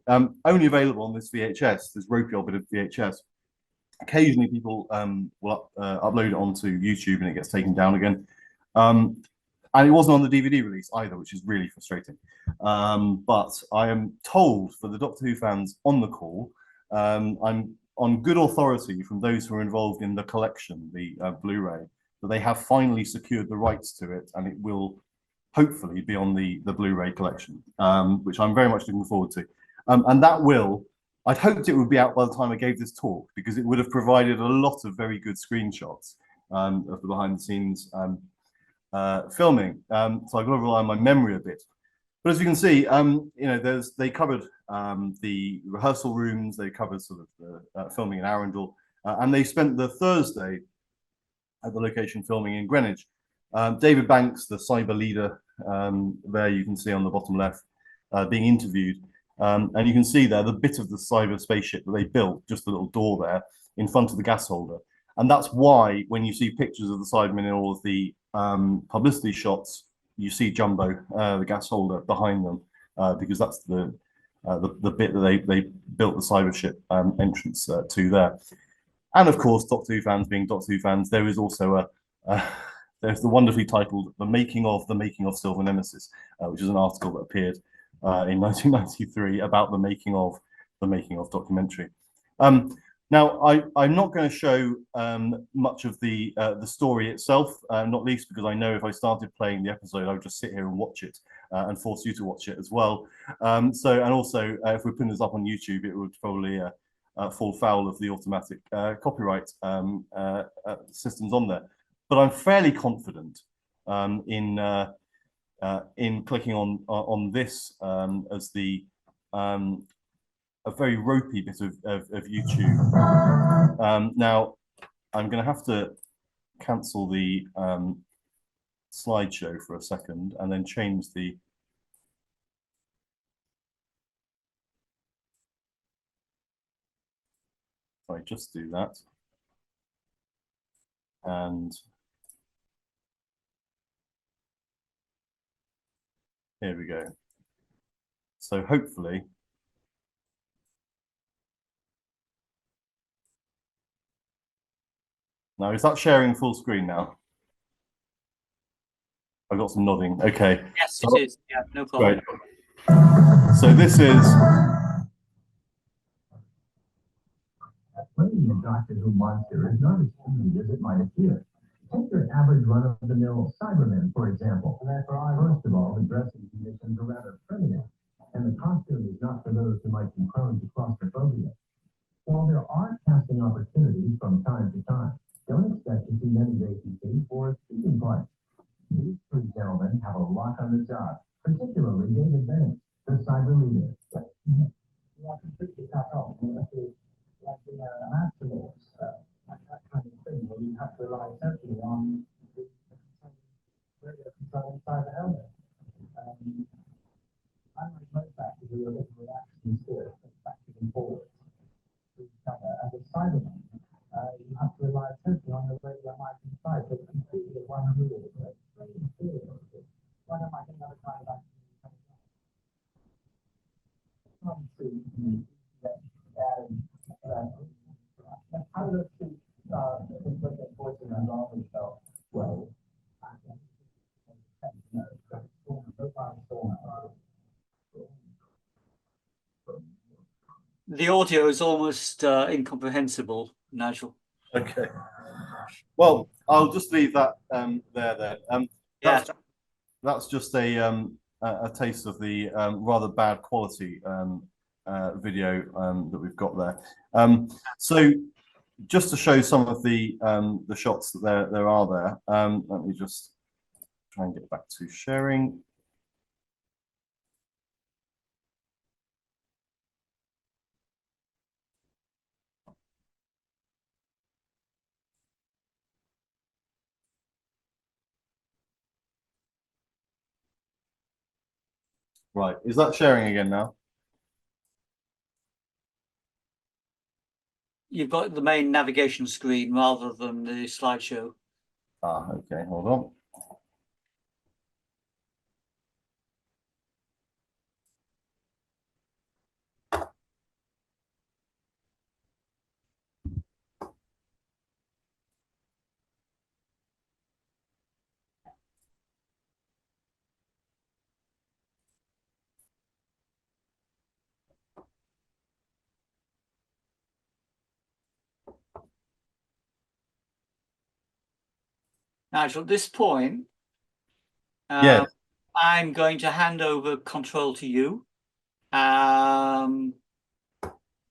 Only available on this VHS, this ropey old bit of VHS. Occasionally people will upload it onto YouTube and it gets taken down again. And it wasn't on the DVD release either, which is really frustrating. But I am told, for the Doctor Who fans on the call, I'm on good authority from those who are involved in the collection, the Blu-ray, that they have finally secured the rights to it, and it will hopefully be on the Blu-ray collection, which I'm very much looking forward to. And that will, I'd hoped it would be out by the time I gave this talk, because it would have provided a lot of very good screenshots of the behind-the-scenes filming. So I've got to rely on my memory a bit. But as you can see, they covered the rehearsal rooms, they covered sort of the filming in Arundel, and they spent the Thursday at the location filming in Greenwich. David Banks, the cyber leader, there you can see on the bottom left, being interviewed. And you can see there the bit of the cyber spaceship that they built, just the little door there in front of the gas holder. And that's why when you see pictures of the Cybermen in all of the publicity shots, you see Jumbo, the gas holder, behind them, because that's the bit that they built the cyber ship entrance to there. And of course, Doctor Who fans being Doctor Who fans, there is also there's the wonderfully titled The Making of Silver Nemesis, which is an article that appeared in 1993 about the making of documentary. Now, I'm not going to show much of the story itself, not least because I know if I started playing the episode, I would just sit here and watch it and force you to watch it as well. And also, if we're putting this up on YouTube, it would probably fall foul of the automatic copyright systems on there. But I'm fairly confident in clicking on this as the a very ropey bit of YouTube. Now, I'm going to have to cancel the slideshow for a second and then change the. Sorry, just do that. And here we go. So hopefully. Now, is that sharing full screen now? I've got some nodding. Okay.
Yes, it is. Yeah, no problem.
Right. So this is.
Playing a Doctor Who monster is not as easy as it might appear. Take your average run-of-the-mill Cybermen, for example. First of all, the dressing conditions are rather primitive, and the costume is not for those who might be prone to claustrophobia. While there are casting opportunities from time to time, don't expect to see many vacancies for speaking parts. These three gentlemen have a lock on the job, particularly David Banks, the cyber leader. You are completely cut off. Like the Maximals, like that kind of thing, where you have to rely totally on the radio controlling cyber element. Unlike most actors who are little reactions here, backwards and forwards to each other, as a Cyberman, you have to rely totally on the radio mic inside, so completely one rule. It's very serious. Why don't I think another kind of action? How does it conflict forces resolve itself? Well,
The audio is almost incomprehensible, Nigel.
Okay. Well, I'll just leave that there.
Yeah.
That's just a taste of the rather bad quality video that we've got there. So just to show some of the shots that there are there, let me just try and get back to sharing. Right, is that sharing again now?
You've got the main navigation screen rather than the slideshow.
Ah, okay, hold on.
Nigel, at this point,
Yeah.
I'm going to hand over control to you.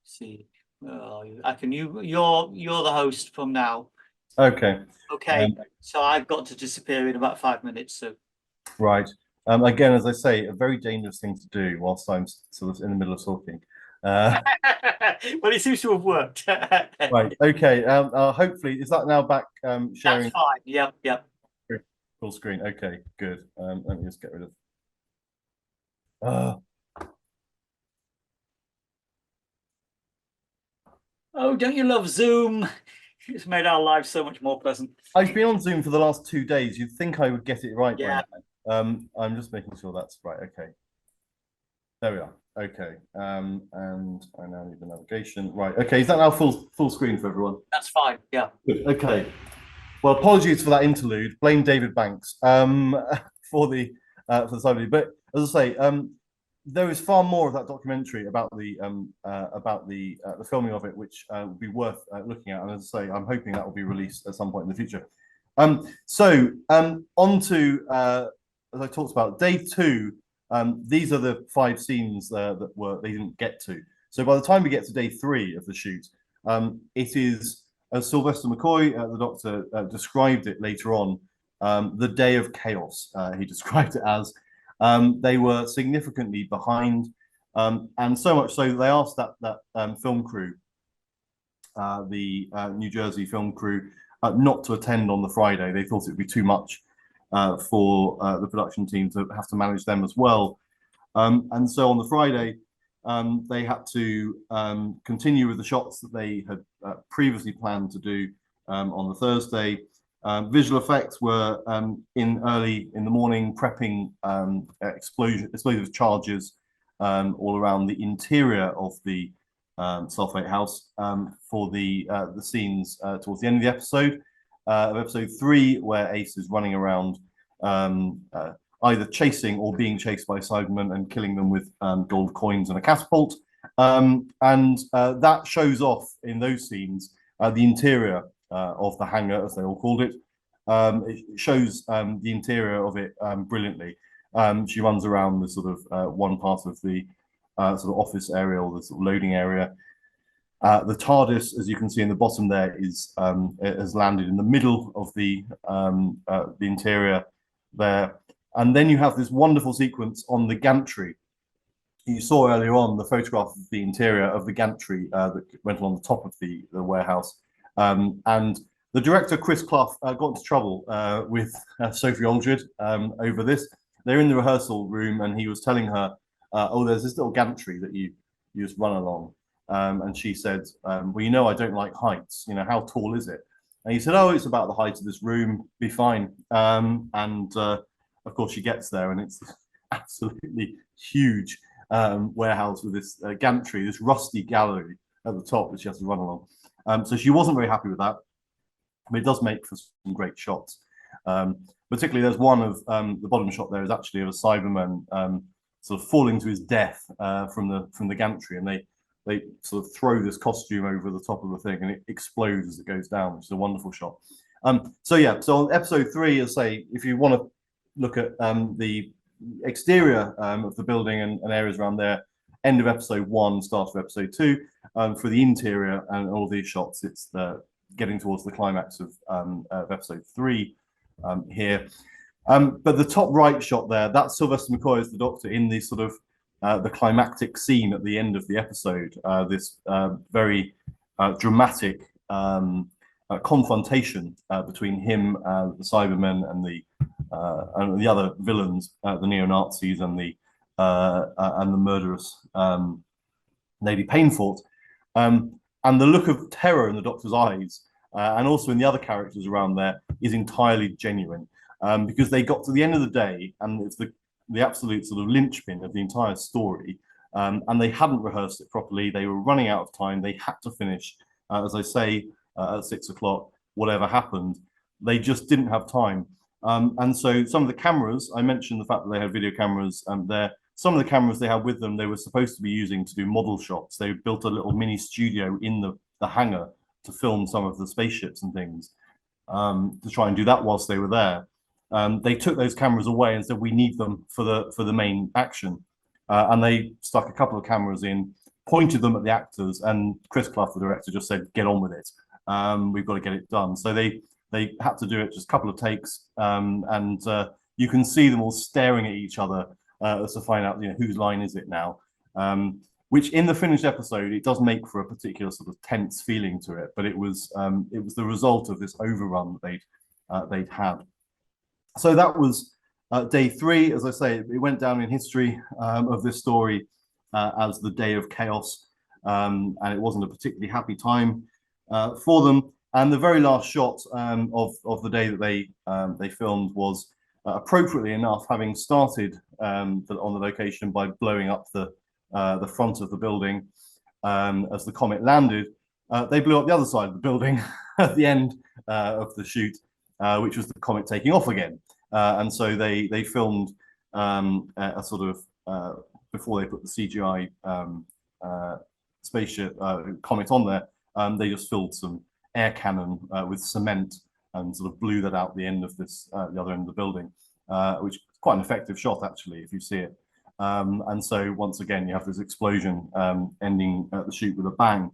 See, I can you're the host from now.
Okay.
Okay, so I've got to disappear in about 5 minutes. So
Right. Again, as I say, a very dangerous thing to do whilst I'm sort of in the middle of talking.
well, it seems to have worked.
Right. Okay. Hopefully, is that now back sharing?
That's fine. Yep.
Full screen. Okay. Good. Let me just get rid of.
Oh, don't you love Zoom? It's made our lives so much more pleasant.
I've been on Zoom for the last 2 days. You'd think I would get it right
Yeah.
by now. I'm just making sure that's right. Okay. There we are. Okay. And I now need the navigation. Right. Okay. Is that now full screen for everyone?
That's fine. Yeah.
Good. Okay. Well, apologies for that interlude. Blame David Banks for the Cybermen. But as I say, there is far more of that documentary about the filming of it, which would be worth looking at. And as I say, I'm hoping that will be released at some point in the future. On to as I talked about day 2. These are the 5 scenes that they didn't get to. So by the time we get to day 3 of the shoot, it is, as Silvester McCoy, the Doctor, described it later on, the day of chaos. He described it as. They were significantly behind, and so much so they asked that film crew, the New Jersey film crew, not to attend on the Friday. They thought it would be too much for the production team to have to manage them as well. And so on the Friday, they had to continue with the shots that they had previously planned to do on the Thursday. Visual effects were in early in the morning, prepping explosive charges all around the interior of the sulfate house for the scenes towards the end of the episode, of episode 3, where Ace is running around either chasing or being chased by Cybermen and killing them with gold coins and a catapult. That shows off in those scenes the interior of the hangar, as they all called it. It shows the interior of it brilliantly. She runs around the sort of one part of the sort of office area or the sort of loading area. The TARDIS, as you can see in the bottom there, has landed in the middle of the interior there. And then you have this wonderful sequence on the gantry. You saw earlier on the photograph of the interior of the gantry that went along the top of the warehouse. And the director, Chris Clough, got into trouble with Sophie Aldred over this. They're in the rehearsal room and he was telling her, oh, there's this little gantry that you just run along. And she said, well, you know, I don't like heights. You know, how tall is it? And he said, oh, it's about the height of this room, be fine. Of course, she gets there and it's absolutely huge. warehouse with this gantry, this rusty gallery at the top that she has to run along. So she wasn't very happy with that, but it does make for some great shots. Particularly, there's one of the bottom shot there is actually of a Cyberman sort of falling to his death from the gantry, and they sort of throw this costume over the top of the thing, and it explodes as it goes down, which is a wonderful shot. So yeah, so on episode 3, as I say, if you want to look at the exterior of the building and areas around there, end of episode 1, start of episode 2. For the interior and all these shots, it's getting towards the climax of episode 3 here. But the top right shot there, that's Silvester McCoy as the Doctor in the sort of the climactic scene at the end of the episode. This very dramatic confrontation between him, the Cybermen, and the other villains, the neo-Nazis and the murderous Lady Painfort, and the look of terror in the Doctor's eyes, and also in the other characters around there, is entirely genuine, because they got to the end of the day, and it's the absolute sort of linchpin of the entire story, and they hadn't rehearsed it properly. They were running out of time. They had to finish, as I say, at 6 o'clock, whatever happened. They just didn't have time. And so some of the cameras, I mentioned the fact that they had video cameras there. Some of the cameras they had with them, they were supposed to be using to do model shots. They built a little mini studio in the hangar to film some of the spaceships and things, to try and do that whilst they were there. They took those cameras away and said, we need them for the main action. And they stuck a couple of cameras in, pointed them at the actors, and Chris Clough, the director, just said, get on with it. We've got to get it done. So they had to do it just a couple of takes, and you can see them all staring at each other as to find out, whose line is it now. Which in the finished episode, it does make for a particular sort of tense feeling to it, but it was the result of this overrun that they'd had. So that was day 3. As I say, it went down in history of this story as the day of chaos, and it wasn't a particularly happy time for them. And the very last shot of the day that they filmed was, appropriately enough, having started on the location by blowing up the front of the building as the comet landed. They blew up the other side of the building at the end of the shoot, which was the comet taking off again. And so they filmed a sort of, before they put the CGI spaceship comet on there, they just filled some air cannon with cement and sort of blew that out the end of the other end of the building, which is quite an effective shot, actually, if you see it. And so once again, you have this explosion ending the shoot with a bang.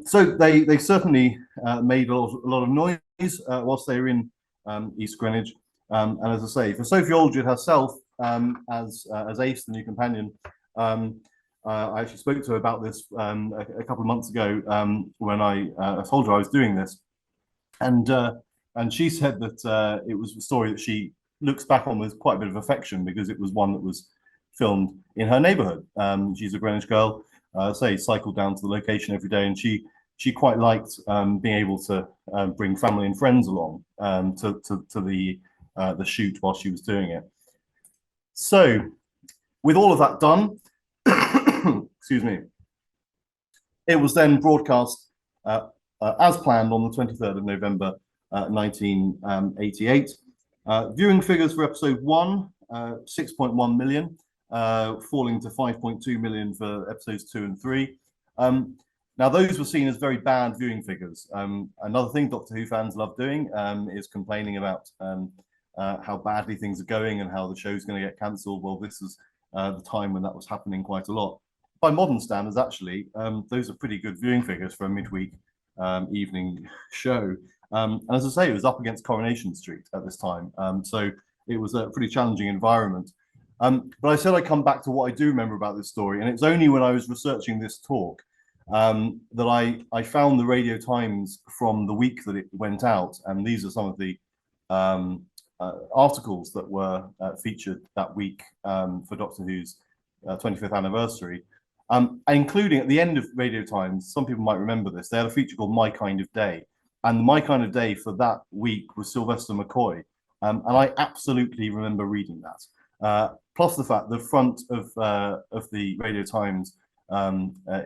So they certainly made a lot of noise whilst they were in East Greenwich. And as I say, for Sophie Aldred herself, as Ace, the new companion, I actually spoke to her about this a couple of months ago when I told her I was doing this, and she said that it was a story that she looks back on with quite a bit of affection, because it was one that was filmed in her neighbourhood. She's a Greenwich girl, cycled down to the location every day, and she quite liked being able to bring family and friends along to the shoot while she was doing it. So, with all of that done, excuse me, it was then broadcast as planned on the 23rd of November 1988. Viewing figures for episode 1, 6.1 million, falling to 5.2 million for episodes 2 and 3. Now, those were seen as very bad viewing figures. Another thing Doctor Who fans love doing is complaining about how badly things are going and how the show's going to get cancelled. Well, this is the time when that was happening quite a lot. By modern standards, actually, those are pretty good viewing figures for a midweek evening show. And as I say, it was up against Coronation Street at this time. So it was a pretty challenging environment. But I said I'd come back to what I do remember about this story. And it's only when I was researching this talk that I found the Radio Times from the week that it went out. And these are some of the articles that were featured that week for Doctor Who's 25th anniversary, including at the end of Radio Times. Some people might remember this. They had a feature called My Kind of Day, and My Kind of Day for that week was Silvester McCoy, and I absolutely remember reading that. plus the fact the front of the Radio Times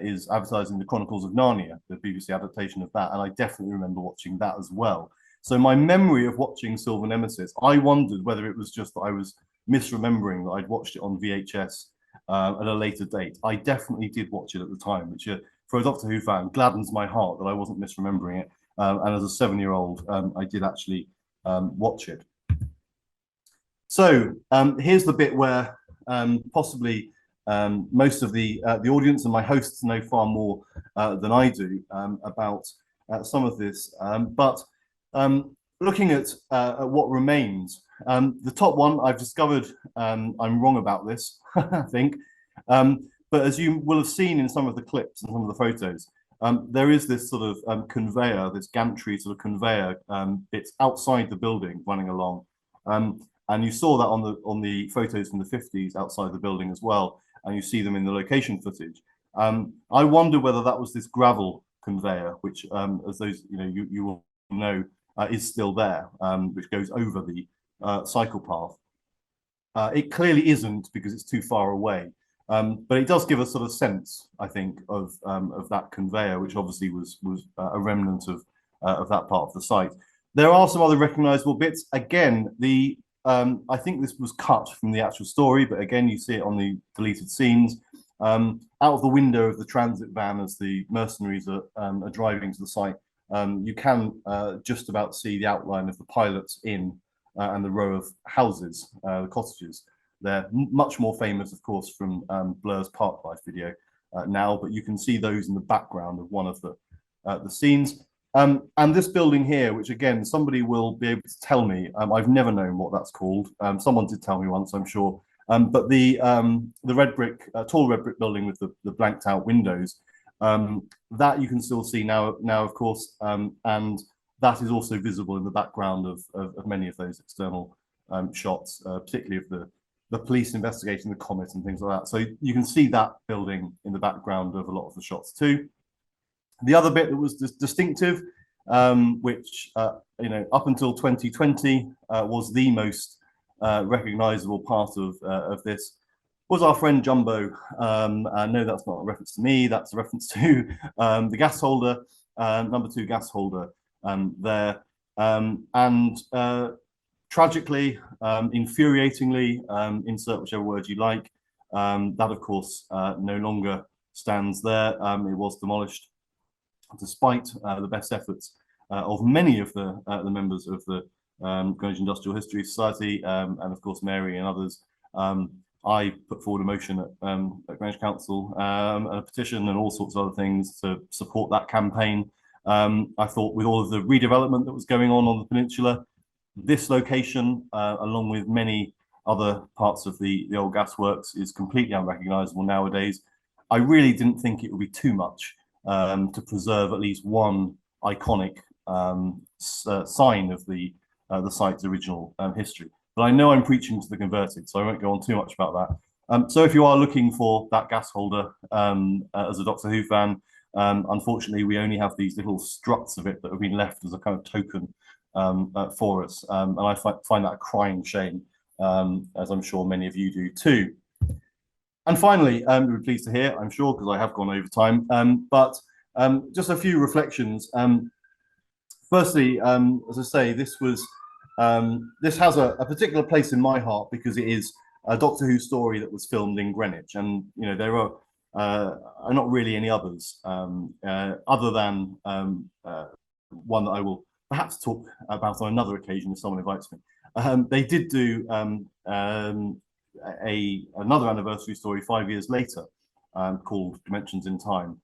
is advertising the Chronicles of Narnia, the BBC adaptation of that, and I definitely remember watching that as well. So my memory of watching Silver Nemesis, I wondered whether it was just that I was misremembering that I'd watched it on VHS at a later date. I definitely did watch it at the time, which for a Doctor Who fan gladdens my heart that I wasn't misremembering it. And as a 7-year-old, I did actually watch it. So here's the bit where possibly most of the audience and my hosts know far more than I do about some of this. But looking at what remains, the top one I've discovered, I'm wrong about this, I think. But as you will have seen in some of the clips and some of the photos, there is this sort of conveyor, this gantry sort of conveyor bits outside the building running along. And you saw that on the photos from the 50s outside the building as well, and you see them in the location footage. I wonder whether that was this gravel conveyor, which, as those you will know, is still there, which goes over the cycle path. It clearly isn't because it's too far away, but it does give a sort of sense, I think, of that conveyor, which obviously was a remnant of that part of the site. There are some other recognisable bits. Again, I think this was cut from the actual story, but again, you see it on the deleted scenes. Out of the window of the transit van as the mercenaries are driving to the site, you can just about see the outline of the pilot's inn and the row of houses, the cottages. They're much more famous, of course, from Blur's Park Life video now, but you can see those in the background of one of the scenes. And this building here, which again, somebody will be able to tell me, I've never known what that's called. Someone did tell me once, I'm sure. But the red brick, tall red brick building with the blanked out windows, that you can still see now of course, and that is also visible in the background of many of those external shots, particularly of the police investigating the comet and things like that. So you can see that building in the background of a lot of the shots too. The other bit that was distinctive, which up until 2020 was the most recognizable part of this, was our friend Jumbo. No, that's not a reference to me, that's a reference to the gas holder, number 2 gas holder there. And tragically, infuriatingly, insert whichever word you like, that of course no longer stands there. It was demolished, despite the best efforts of many of the members of the Greenwich Industrial History Society, and of course Mary and others. I put forward a motion at Greenwich Council, a petition and all sorts of other things to support that campaign. I thought with all of the redevelopment that was going on the peninsula, this location, along with many other parts of the old gasworks, is completely unrecognisable nowadays. I really didn't think it would be too much to preserve at least one iconic sign of the site's original history. But I know I'm preaching to the converted, so I won't go on too much about that. So if you are looking for that gas holder as a Doctor Who fan, unfortunately we only have these little struts of it that have been left as a kind of token for us, and I find that a crying shame, as I'm sure many of you do too. And finally, we're pleased to hear, I'm sure, because I have gone over time, but just a few reflections. Firstly, as I say, this has a particular place in my heart because it is a Doctor Who story that was filmed in Greenwich, and there are not really any others other than one that I will perhaps talk about on another occasion if someone invites me. They did do another anniversary story 5 years later called Dimensions in Time.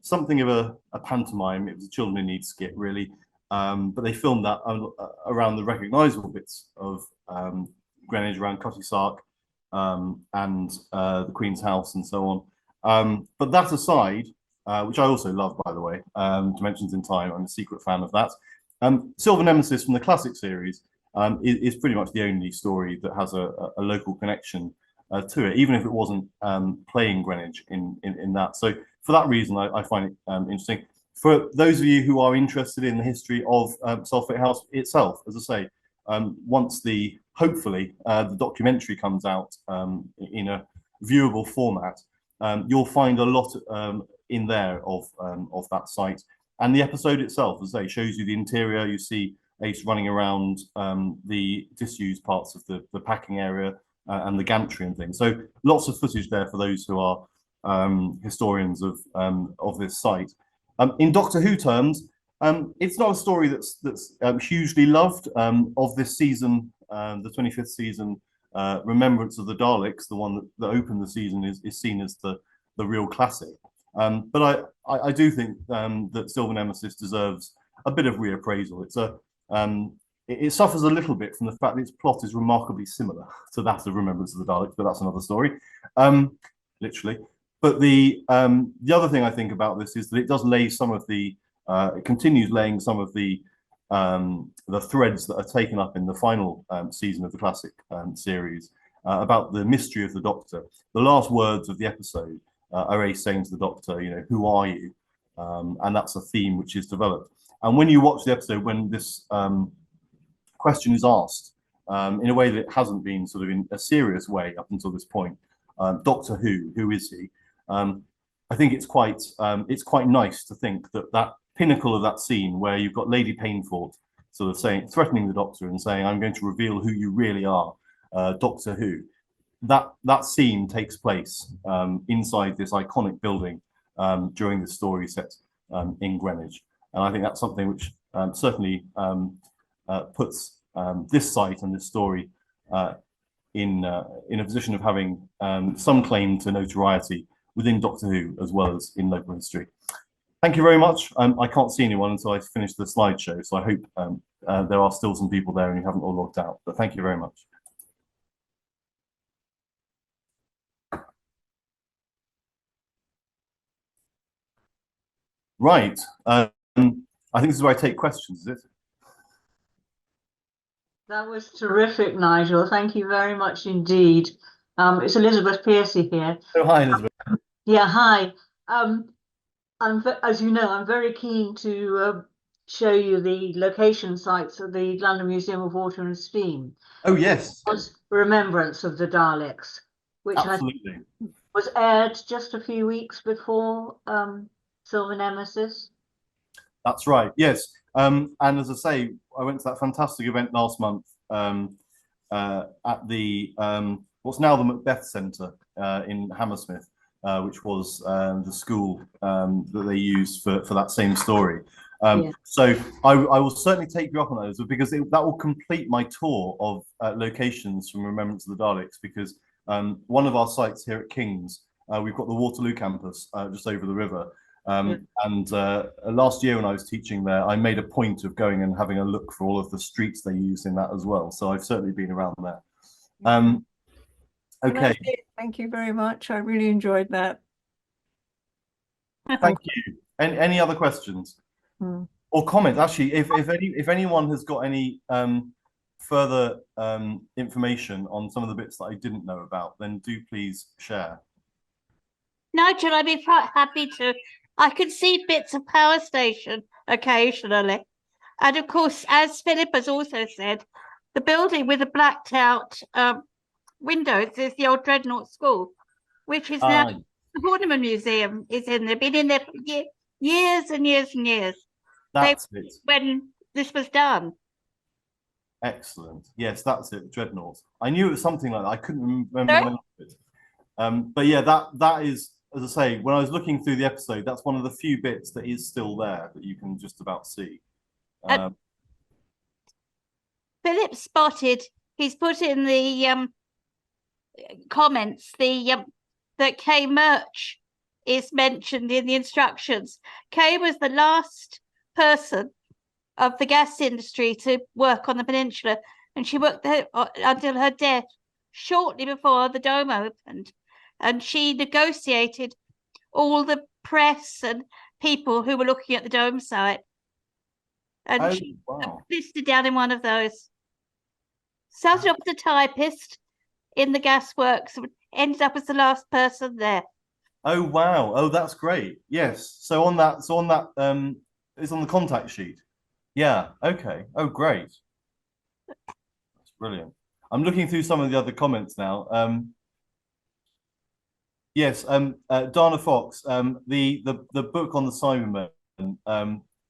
Something of a pantomime. It was a children in need skit, really, but they filmed that around the recognisable bits of Greenwich, around Cutty Sark and the Queen's House and so on. But that aside, which I also love, by the way, Dimensions in Time, I'm a secret fan of that. Silver Nemesis from the classic series is pretty much the only story that has a local connection to it, even if it wasn't playing Greenwich in that. So for that reason, I find it interesting. For those of you who are interested in the history of Sulphate House itself, as I say, once the hopefully the documentary comes out in a viewable format, you'll find a lot in there of that site. And the episode itself, as I say, shows you the interior. You see Ace running around the disused parts of the packing area and the gantry and things. So lots of footage there for those who are historians of this site. In Doctor Who terms, it's not a story that's hugely loved. Of this season, the 25th season, Remembrance of the Daleks, the one that opened the season, is seen as the real classic. But I do think that Silver Nemesis deserves a bit of reappraisal. It suffers a little bit from the fact that its plot is remarkably similar to that of Remembrance of the Daleks, but that's another story, literally. But the other thing I think about this is that it does lay some of the it continues laying some of the threads that are taken up in the final season of the classic series about the mystery of the Doctor. The last words of the episode are Ace saying to the Doctor, you know, who are you? And that's a theme which is developed. And when you watch the episode, when this question is asked in a way that hasn't been sort of in a serious way up until this point, Doctor who is he? I think it's quite nice to think that that pinnacle of that scene where you've got Lady Painfort sort of threatening the Doctor and saying, I'm going to reveal who you really are, Doctor Who. That scene takes place inside this iconic building during the story set in Greenwich. And I think that's something which certainly puts this site and this story in a position of having some claim to notoriety within Doctor Who as well as in local history. Thank you very much. I can't see anyone until I finish the slideshow, so I hope there are still some people there and you haven't all logged out, but thank you very much. Right, I think this is where I take questions, is it?
That was terrific, Nigel. Thank you very much indeed. It's Elizabeth Piercy here.
Oh, hi, Elizabeth.
Yeah, hi. As you know, I'm very keen to show you the location sites of the London Museum of Water and Steam.
Oh, yes.
Remembrance of the Daleks, which was aired just a few weeks before Silver Nemesis.
That's right, yes. And as I say, I went to that fantastic event last month at the what's now the Macbeth Centre in Hammersmith, which was the school that they used for that same story. So I will certainly take you up on those, because that will complete my tour of locations from Remembrance of the Daleks, because one of our sites here at King's, we've got the Waterloo campus just over the river. And last year when I was teaching there, I made a point of going and having a look for all of the streets they use in that as well. So I've certainly been around there. Okay.
Thank you very much. I really enjoyed that.
Thank you. Any other questions or comments? Actually, if anyone has got any further information on some of the bits that I didn't know about, then do please share.
Nigel, I'd be happy to. I can see bits of Power Station occasionally. And of course, as Philip has also said, the building with the blacked out windows is the old Dreadnought School, which is now the Horniman Museum is in there, been in there for years and years and years.
That's it.
When this was done.
Excellent. Yes, that's it, Dreadnought. I knew it was something like that. I couldn't remember it. But yeah, that is, as I say, when I was looking through the episode, that's one of the few bits that is still there that you can just about see.
Philip spotted, he's put in the comments, that Kay Murch is mentioned in the instructions. Kay was the last person of the gas industry to work on the peninsula, and she worked there until her death, shortly before the dome opened. And she negotiated all the press and people who were looking at the dome site. And she listed down in one of those. Started off as a typist in the gasworks, ended up as the last person there.
Oh wow! Oh, that's great. Yes. So on that, it's on the contact sheet. Yeah. Okay. Oh, great. That's brilliant. I'm looking through some of the other comments now. Yes, Dana Fox, the book on the Cybermen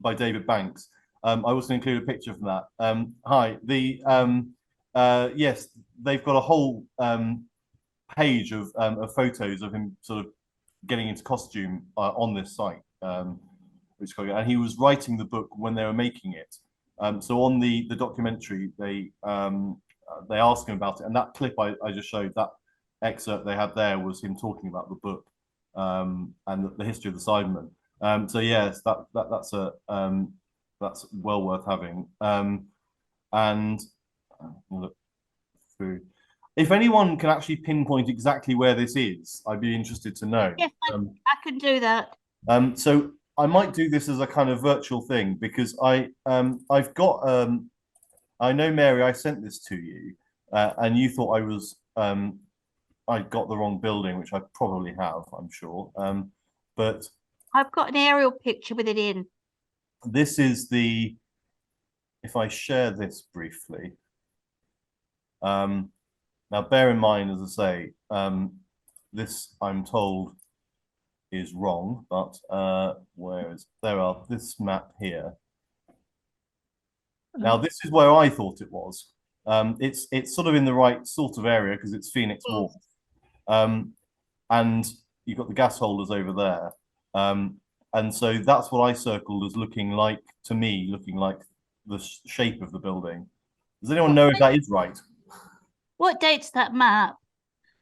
by David Banks. I also include a picture from that. Hi, yes, they've got a whole page of photos of him sort of getting into costume on this site, which and he was writing the book when they were making it. So on the documentary, they asked him about it, and that clip I just showed, that excerpt they had there was him talking about the book and the history of the Cybermen. So yes, that's well worth having. And look through. If anyone can actually pinpoint exactly where this is, I'd be interested to know.
Yes, I can do that.
So I might do this as a kind of virtual thing because I've got I know, Mary, I sent this to you, and you thought I got the wrong building, which I probably have, I'm sure. But
I've got an aerial picture with it in.
this is if I share this briefly. Now, bear in mind, as I say, this I'm told is wrong, but this map here. Now, this is where I thought it was. It's sort of in the right sort of area because it's Phoenix Wharf. And you've got the gas holders over there. And so that's what I circled as looking like, to me, looking like the shape of the building. Does anyone know if that is right?
What date's that map?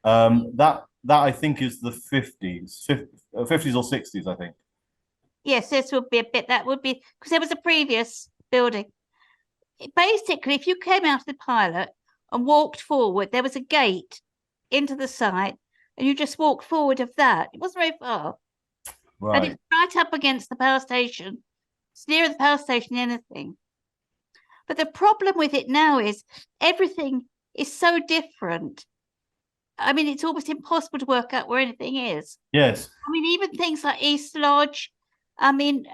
That I think is the 50s or 60s, I think.
Yes, this would be a bit, that would be, because there was a previous building. Basically, if you came out of the pilot and walked forward, there was a gate into the site, and you just walked forward of that. It wasn't very far.
Right.
And it's right up against the power station. It's nearer the power station than anything. But the problem with it now is everything is so different. I mean, it's almost impossible to work out where anything is.
Yes.
I mean, even things like East Lodge, I mean,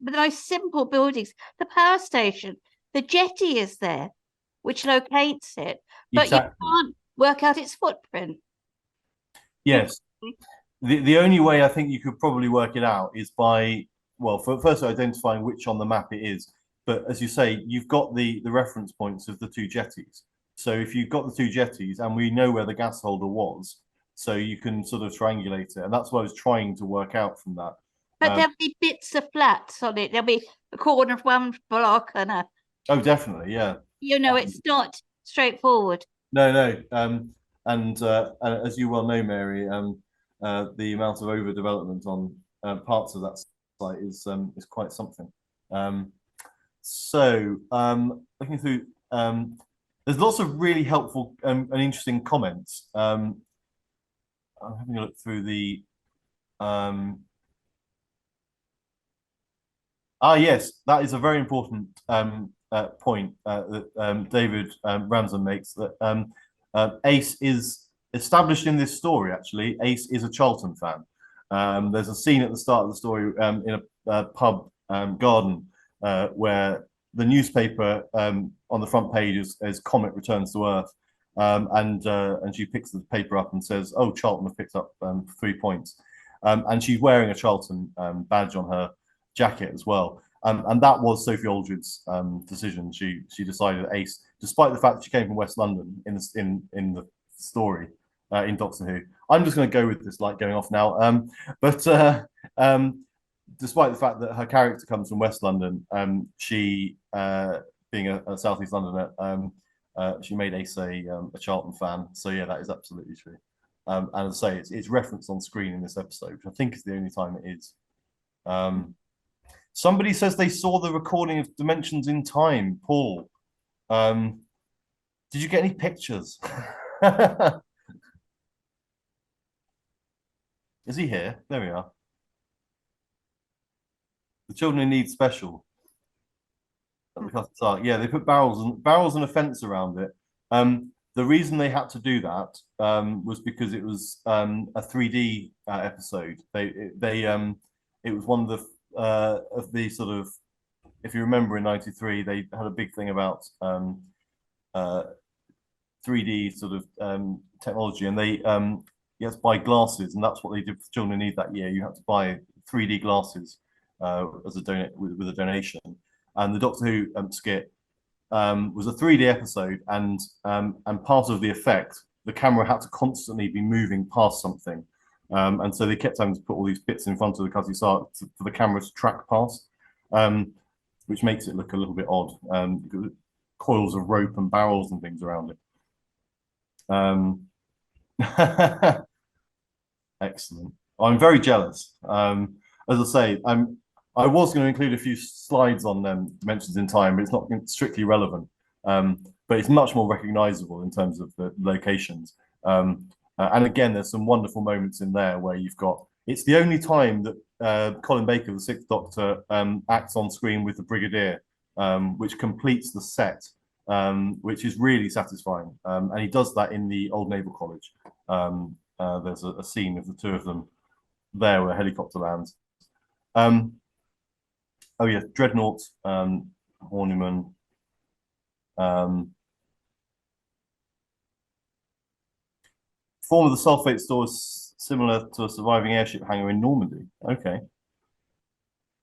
the most simple buildings, the power station, the jetty is there, which locates it, but
Exactly.
you can't work out its footprint.
Yes. The only way I think you could probably work it out is by, well, first identifying which on the map it is. But as you say, you've got the reference points of the two jetties. So if you've got the two jetties and we know where the gas holder was, so you can sort of triangulate it. And that's what I was trying to work out from that.
But there'll be bits of flats on it. There'll be a corner of one block and a...
Oh, definitely, yeah.
You know, it's not straightforward.
No. And as you well know, Mary, the amount of overdevelopment on parts of that site is quite something. So looking through, there's lots of really helpful and interesting comments. I'm having a look through the. Yes, that is a very important point that David Ramsden makes, that Ace is established in this story. Actually, Ace is a Charlton fan. There's a scene at the start of the story in a pub garden where the newspaper on the front page is Comet returns to Earth, and she picks the paper up and says, "Oh, Charlton have picked up 3 points," and she's wearing a Charlton badge on her jacket as well. And that was Sophie Aldred's decision. She decided that Ace, despite the fact that she came from West London in the story in Doctor Who. I'm just going to go with this light going off now. But despite the fact that her character comes from West London, she, being a South East Londoner, she made Ace a Charlton fan. So yeah, that is absolutely true. And as I say, it's referenced on screen in this episode, which I think is the only time it is. Somebody says they saw the recording of Dimensions in Time. Paul, did you get any pictures? Is he here? There we are. The children who need special. Yeah, they put barrels and a fence around it. The reason they had to do that was because it was a 3D episode. It was one of the sort of, if you remember in '93, they had a big thing about 3D sort of technology, and they you had to buy glasses, and that's what they did for Children in Need that year. You had to buy 3D glasses as a with a donation. And the Doctor Who skit was a 3D episode, and part of the effect, the camera had to constantly be moving past something, and so they kept having to put all these bits in front of the Kazusar for the camera to track past, which makes it look a little bit odd. Coils of rope and barrels and things around it. Excellent. I'm very jealous. As I say, I was going to include a few slides on Dimensions in Time, but it's not strictly relevant. But it's much more recognizable in terms of the locations. And again, there's some wonderful moments in there where you've got, it's the only time that Colin Baker, the Sixth Doctor, acts on screen with the Brigadier, which completes the set, which is really satisfying. And he does that in the Old Naval College. There's a scene of the two of them there where a helicopter lands. Oh yeah, Dreadnought, Horniman. Form of the sulfate store is similar to a surviving airship hangar in Normandy. Okay.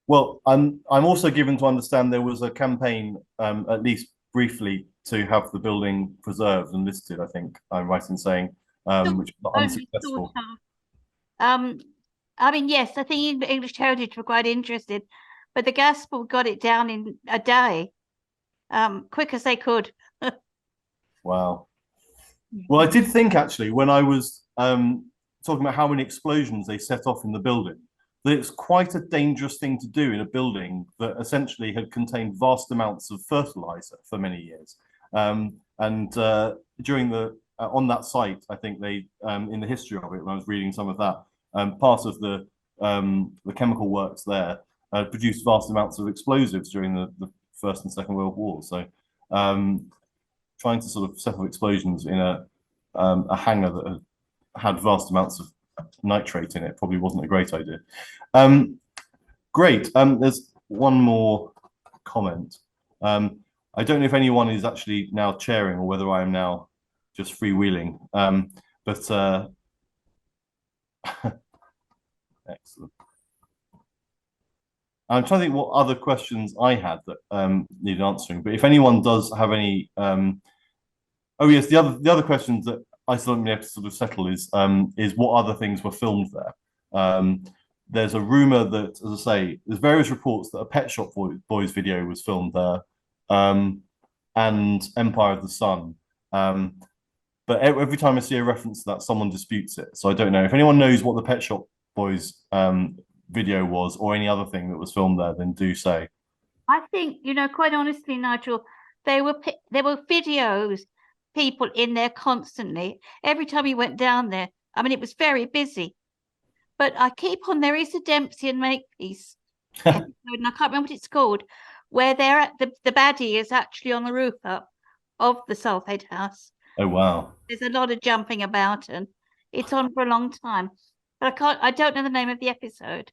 Well, I'm also given to understand there was a campaign, at least briefly, to have the building preserved and listed. I think I'm right in saying, which was unsuccessful.
I mean, yes, I think English Heritage were quite interested, but the Gospel got it down in a day, quick as they could.
Wow. Well, I did think actually when I was talking about how many explosions they set off in the building, that it's quite a dangerous thing to do in a building that essentially had contained vast amounts of fertilizer for many years. During the on that site, I think they in the history of it, when I was reading some of that, part of the chemical works there produced vast amounts of explosives during the First and Second World War. So trying to sort of set off explosions in a hangar that had vast amounts of nitrate in it probably wasn't a great idea. Great. There's one more comment. I don't know if anyone is actually now chairing or whether I am now just freewheeling. But excellent. I'm trying to think what other questions I had that need answering. But if anyone does have any, oh yes, the other questions that I still have to sort of settle is what other things were filmed there. There's a rumor that, as I say, there's various reports that a Pet Shop Boys video was filmed there, and Empire of the Sun. But every time I see a reference to that, someone disputes it. So I don't know if anyone knows what the Pet Shop Boys video was or any other thing that was filmed there, then do say.
I think, quite honestly, Nigel, there were videos, people in there constantly. Every time you went down there, I mean, it was very busy. But I keep on, there is a Dempsey and Makepeace episode, and I can't remember what it's called, where they're at the baddie is actually on the roof up of the sulfate house.
Oh wow!
There's a lot of jumping about, and it's on for a long time. But I don't know the name of the episode.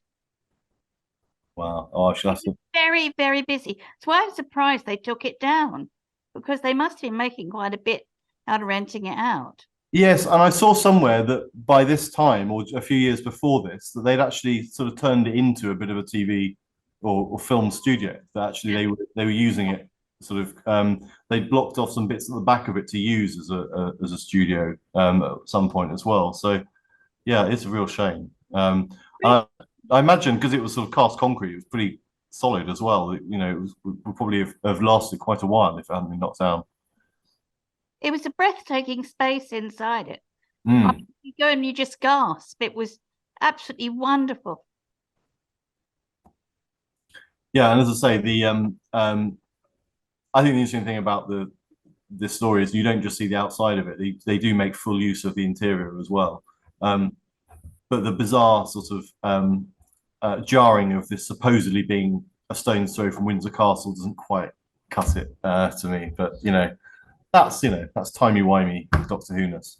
Wow! Oh, I should have to.
Very, very busy. That's why I'm surprised they took it down, because they must have been making quite a bit out of renting it out.
Yes, and I saw somewhere that by this time, or a few years before this, that they'd actually sort of turned it into a bit of a TV or film studio. That actually they were using it sort of. They blocked off some bits at the back of it to use as a studio at some point as well. So yeah, it's a real shame. I imagine because it was sort of cast concrete, it was pretty solid as well. It would probably have lasted quite a while if it hadn't been knocked down.
It was a breathtaking space inside it.
Mm.
You go and you just gasp. It was absolutely wonderful.
Yeah, and as I say, I think the interesting thing about this story is you don't just see the outside of it. They do make full use of the interior as well. But the bizarre sort of jarring of this supposedly being a stone's throw from Windsor Castle doesn't quite cut it to me. But that's timey-wimey Doctor Who-ness.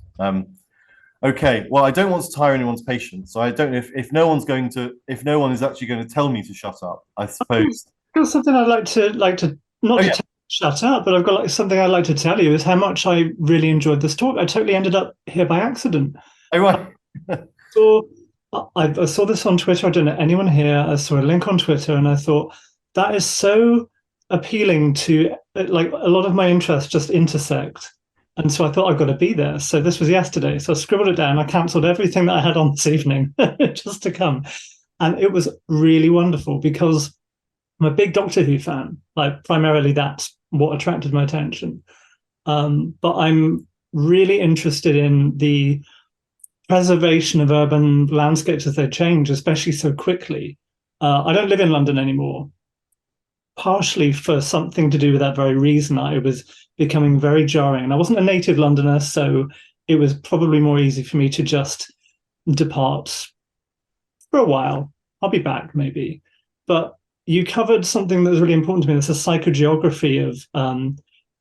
Okay, well, I don't want to tire anyone's patience, so I don't know if no one is actually going to tell me to shut up, I suppose.
Got something I'd like to not to touch shut up, but I've got something I'd like to tell you is how much I really enjoyed this talk. I totally ended up here by accident.
Oh, right.
So I saw this on Twitter. I don't know anyone here. I saw a link on Twitter, and I thought that is so appealing to like a lot of my interests just intersect. And so I thought I've got to be there. So this was yesterday. So I scribbled it down. I cancelled everything that I had on this evening just to come. And it was really wonderful because I'm a big Doctor Who fan. Like primarily that's what attracted my attention. But I'm really interested in the preservation of urban landscapes as they change, especially so quickly. I don't live in London anymore, partially for something to do with that very reason. I was becoming very jarring, and I wasn't a native Londoner, so it was probably more easy for me to just depart for a while. I'll be back maybe. But you covered something that was really important to me. It's a psychogeography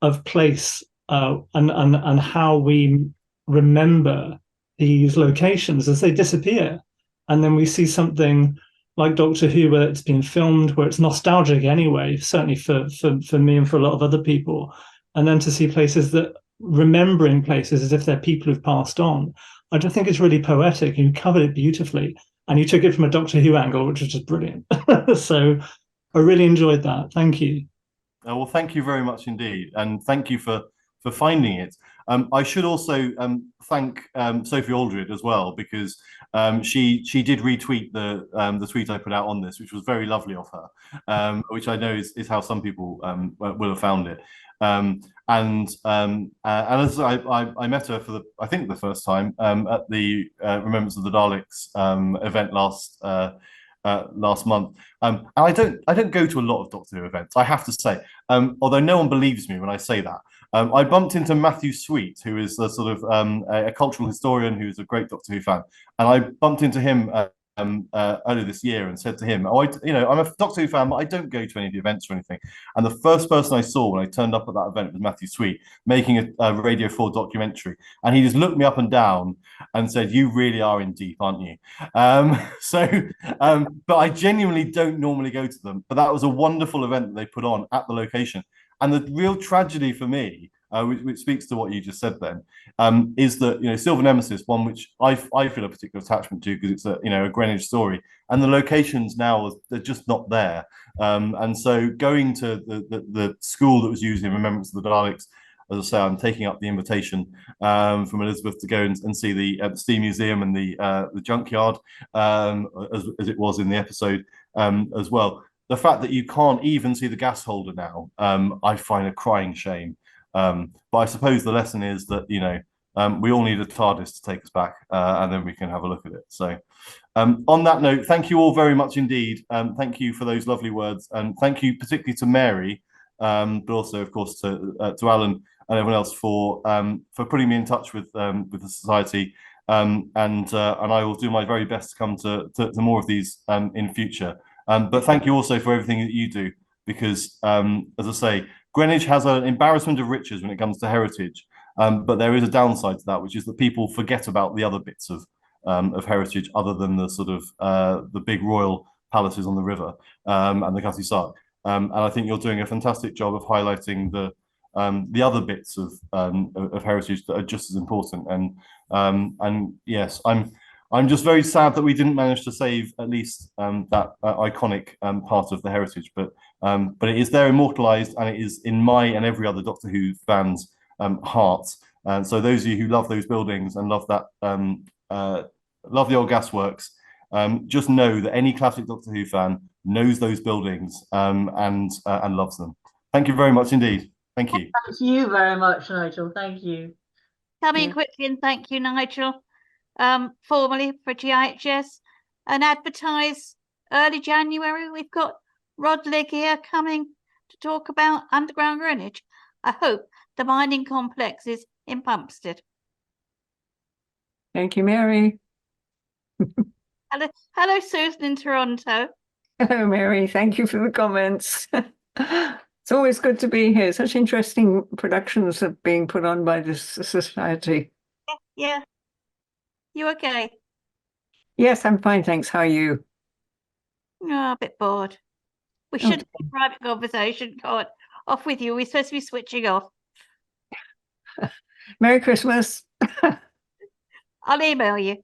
of place and how we remember these locations as they disappear. And then we see something like Doctor Who, where it's been filmed, where it's nostalgic anyway, certainly for me and for a lot of other people. And then to see places that remembering places as if they're people who've passed on. I just think it's really poetic. You covered it beautifully. And you took it from a Doctor Who angle, which was just brilliant. So I really enjoyed that. Thank you.
Well, thank you very much indeed, and thank you for finding it. I should also thank Sophie Aldred as well, because she did retweet the tweet I put out on this, which was very lovely of her, which I know is how some people will have found it. And as I met her for I think the first time at the Remembrance of the Daleks event last month. And I don't go to a lot of Doctor Who events, I have to say, although no one believes me when I say that. I bumped into Matthew Sweet, who is a sort of a cultural historian who's a great Doctor Who fan, and I bumped into him earlier this year and said to him, "Oh, I'm a Doctor Who fan, but I don't go to any of the events or anything." And the first person I saw when I turned up at that event was Matthew Sweet, making a Radio 4 documentary, and he just looked me up and down and said, "You really are in deep, aren't you?" But I genuinely don't normally go to them. But that was a wonderful event that they put on at the location. And the real tragedy for me, which speaks to what you just said then, is that Silver Nemesis, one which I feel a particular attachment to because it's a Greenwich story, and the locations now they're just not there. And so going to the school that was used in Remembrance of the Daleks, as I say, I'm taking up the invitation from Elizabeth to go and see the Steam Museum and the junkyard, as it was in the episode as well. The fact that you can't even see the gas holder now, I find a crying shame. But I suppose the lesson is that we all need a TARDIS to take us back, and then we can have a look at it. So, on that note, thank you all very much indeed. Thank you for those lovely words, and thank you particularly to Mary, but also, of course, to Alan and everyone else for putting me in touch with the society. And I will do my very best to come to more of these in future. But thank you also for everything that you do, because, as I say, Greenwich has an embarrassment of riches when it comes to heritage, but there is a downside to that, which is that people forget about the other bits of heritage other than the sort of the big royal palaces on the river and the Cutty Sark. And I think you're doing a fantastic job of highlighting the other bits of heritage that are just as important. And yes, I'm just very sad that we didn't manage to save at least that iconic part of the heritage, but it is there immortalized, and it is in my and every other Doctor Who fan's hearts. And so those of you who love those buildings and love that, love the old gasworks, just know that any classic Doctor Who fan knows those buildings and loves them. Thank you very much indeed. Thank you.
Thank you very much, Nigel. Thank you.
Come in quickly and thank you, Nigel. Formally for GIHS, and advertise early January. We've got Rod Ligg here coming to talk about Underground Greenwich. I hope the mining complex is in Pumpstead.
Thank you, Mary.
Hello, Susan in Toronto.
Hello, Mary. Thank you for the comments. It's always good to be here. Such interesting productions are being put on by this society.
Yeah. You okay?
Yes, I'm fine, thanks. How are you?
Oh, a bit bored. We should have a private conversation. God, off with you. We're supposed to be switching off.
Merry Christmas.
I'll email you.